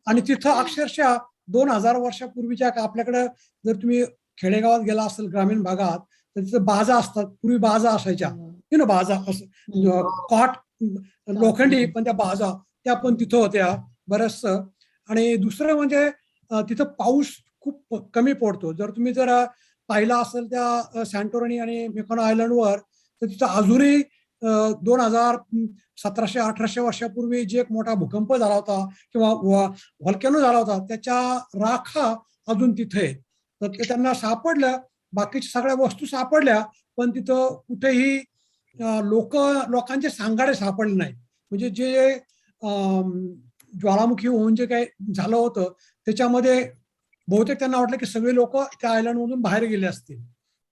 आणि तिथं अक्षरशः 2000 वर्षापूर्वीच्या आपल्याकडे जर तुम्ही खेडेगावात गेला असेल ग्रामीण भागात, तर तिथं बाजा असतात. पूर्वी बाजा असायच्या, बाजा असं कॉट लोखंडी, पण त्या बाजा त्या पण तिथं होत्या बरंचस. आणि दुसरं म्हणजे तिथं पाऊस खूप कमी पडतो. जर तुम्ही पाहिला असेल त्या सॅन्टोरिनी आणि मिकोनो आयलंडवर, तर तिथं अजूनही 1700-1800 वर्षापूर्वी जे एक मोठा भूकंप झाला होता किंवा व्हॉल्कॅनो झाला होता, त्याच्या राखा अजून तिथे आहेत. तर त्यांना सापडलं, बाकीच्या सगळ्या वस्तू सापडल्या, पण तिथं कुठेही लोकांचे सांगाडे सापडले नाही. म्हणजे जे ज्वालामुखी होऊन जे काही झालं होतं त्याच्यामध्ये बहुतेक त्यांना वाटलं की सगळे लोक त्या आयलंडमधून बाहेर गेले असतील.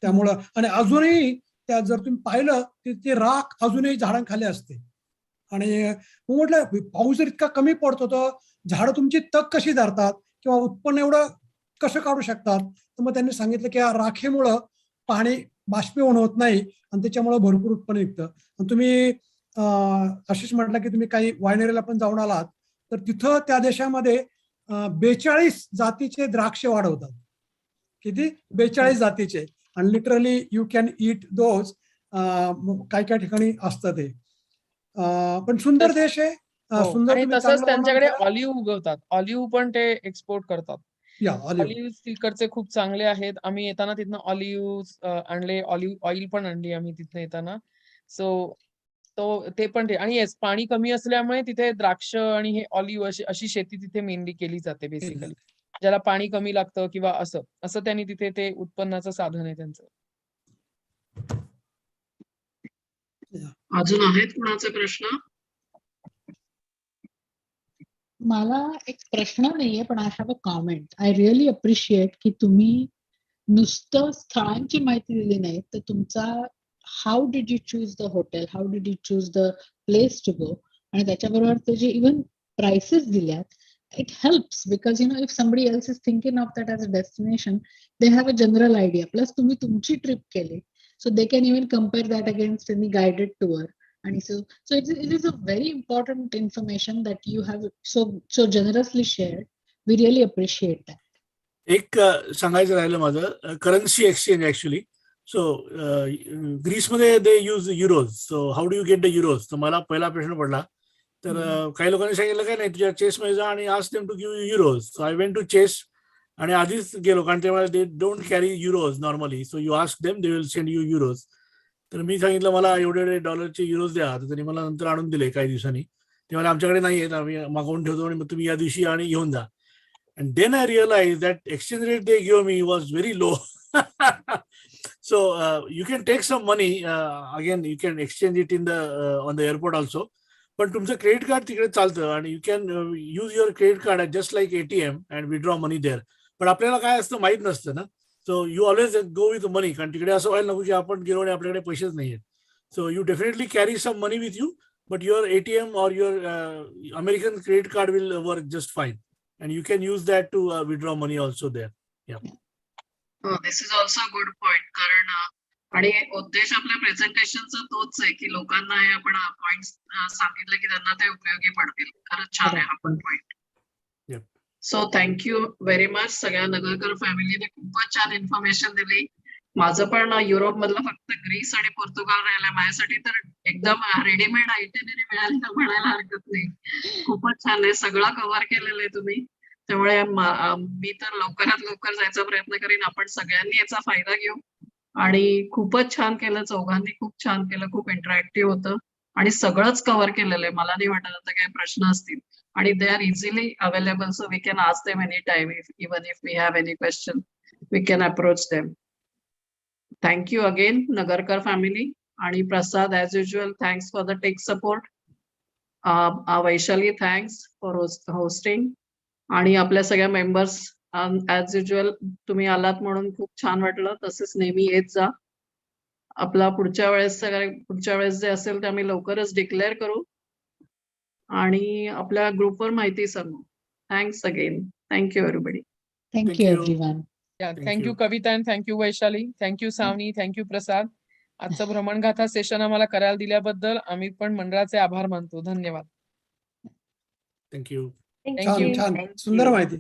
त्यामुळं आणि अजूनही त्या जर तुम्ही पाहिलं ते राख अजूनही झाडांखाली असते. आणि म्हटलं पाऊस जर इतका कमी पडतो तर झाडं तुमची तग कशी धरतात किंवा उत्पन्न एवढं कसं काढू शकतात? तर मग त्यांनी सांगितलं की या राखेमुळं पाणी बाष्पीभवन होत नाही आणि त्याच्यामुळं भरपूर उत्पन्न निघतं. आणि तुम्ही अशीच म्हटलं की तुम्ही काही वायनरीला पण जाऊन आलात, तर तिथं त्या देशामध्ये 42 जातीचे द्राक्ष वाढवतात. किती? 42 जातीचे. आणि literally you can eat those. काय काय ठिकाणी असतं ते. पण सुंदर देश आहे. सुंदर. आणि तुम्ही तसंच चांगलं त्यांच्याकडे वर्णन केलं. ऑलिव्ह उगवतात. ऑलिव्ह पण ते एक्सपोर्ट करतात. ऑलिव्ह तिकडचे खूप चांगले आहेत. आम्ही येताना तिथनं ऑलिव्ह आणले, ऑलिव्ह ऑइल पण आणली आम्ही तिथनं येताना. सो ते पण आणि येस, पाणी कमी असल्यामुळे तिथे द्राक्ष आणि हे ऑलिव्ह अशी शेती तिथे मेनली केली जाते बेसिकली. ज्याला पाणी कमी लागतं किंवा असं त्यांनी तिथे ते उत्पन्नाचं साधन आहे त्यांचं. अजून आहेत कुणाचे प्रश्न? मला एक प्रश्न नाहीये, पण I have a comment. I really appreciate की तुम्ही नुसतं स्थळांची माहिती दिली नाही, तर तुमचा how did you choose the hotel, how did you choose the place to go, आणि त्याच्याबरोबर ते जे इव्हन प्राइसेस दिल्यात, it helps because if somebody else is thinking of that as a destination, they have a general idea. Plus तुम्ही तुमची trip केली, so they can even compare that against any guided tour. And so it is a very important information that you have so generously shared. We really appreciate that. एक सांगायचं राहिलं माझं, currency exchange actually. So ग्रीसमध्ये they use euros. So how do you get the euros? तर मला पहिला प्रश्न पडला. तर काही लोकांनी सांगितलं काय नाही, तुझ्या चेसमध्ये जा आणि ask them to give you euros. So I went to Chase आणि आधीच गेलो, कारण ते they don't carry euros normally. So you ask them, they will send you euros. तर मी सांगितलं मला एवढे डॉलरचे युरोज द्या. तर त्यांनी मला नंतर आणून दिले काही दिवसांनी. ते मला आमच्याकडे नाही आहेत, आम्ही मागवून ठेवतो आणि मग तुम्ही या दिवशी आणि घेऊन जा. And then I realized that exchange rate they gave me was very low. So you can take some money. Again, you can exchange it in the on the airport also. But तुमचं credit card तिकडे चालतं आणि you can use your credit card just like ATM and withdraw money there. पण आपल्याला काय असतं माहित नसतं ना. So you always go with money, कारण तिकडे असं व्हायला नको की आपण गेलो आणि आपल्याकडे पैसेच नाही आहेत. So you definitely carry some money with you, but your ATM or your American credit card will work just fine. And you can use that to withdraw money also there. Yeah. This is also a good point. कारण आणि उद्देश आपल्या प्रेझेंटेशनचा तोच आहे की लोकांना हे आपण points सांगितले की त्यांना ते उपयोगी पडतील. खरंच छान आहे हा पण point. So thank you very much. सगळ्या नगरकर फॅमिलीने खूपच छान इन्फॉर्मेशन दिली. माझं पण युरोप मधलं फक्त ग्रीस आणि पोर्तुगाल राहिला. माझ्यासाठी तर एकदम रेडीमेड आयटिनरी मिळाली तर म्हणायला हरकत नाही. खूपच छान आहे, सगळं कव्हर केलेलं आहे तुम्ही. त्यामुळे मी तर लवकरात लवकर जायचा प्रयत्न करीन. आपण सगळ्यांनी याचा फायदा घेऊ. आणि खूपच छान केलं, चौघांनी खूप छान केलं, खूप इंटरॅक्टिव्ह होतं आणि सगळंच कव्हर केलेलं आहे. मला नाही वाटत आता काही प्रश्न असतील. आणि they are easily available, so we can ask them any time. Even if we have any question we can approach them. Thank you again, Nagarkar family. आणि प्रसाद, as usual, thanks for the tech support. Vaishali, thanks for hosting. आणि आपल्या सगळ्या members, as usual, तुम्ही आलात म्हणून खूप छान वाटलं. तसेच नेहमी येत जा. आपला पुढच्या वेळेस जे असेल ते आम्ही लवकरच डिक्लेअर करू आणि आपल्या ग्रुपवर माहिती सांगू. Thanks again. Thank you everybody. Thank you everyone. Thank you Kavita and thank you Vaishali. Thank you Savani. Thank you Prasad. आजचं भ्रमणगाथा सेशन आम्हाला करायला दिल्याबद्दल आम्ही पण मंडळाचे आभार मानतो. धन्यवाद. थँक्यू. Thank छान you. छान सुंदर माहिती.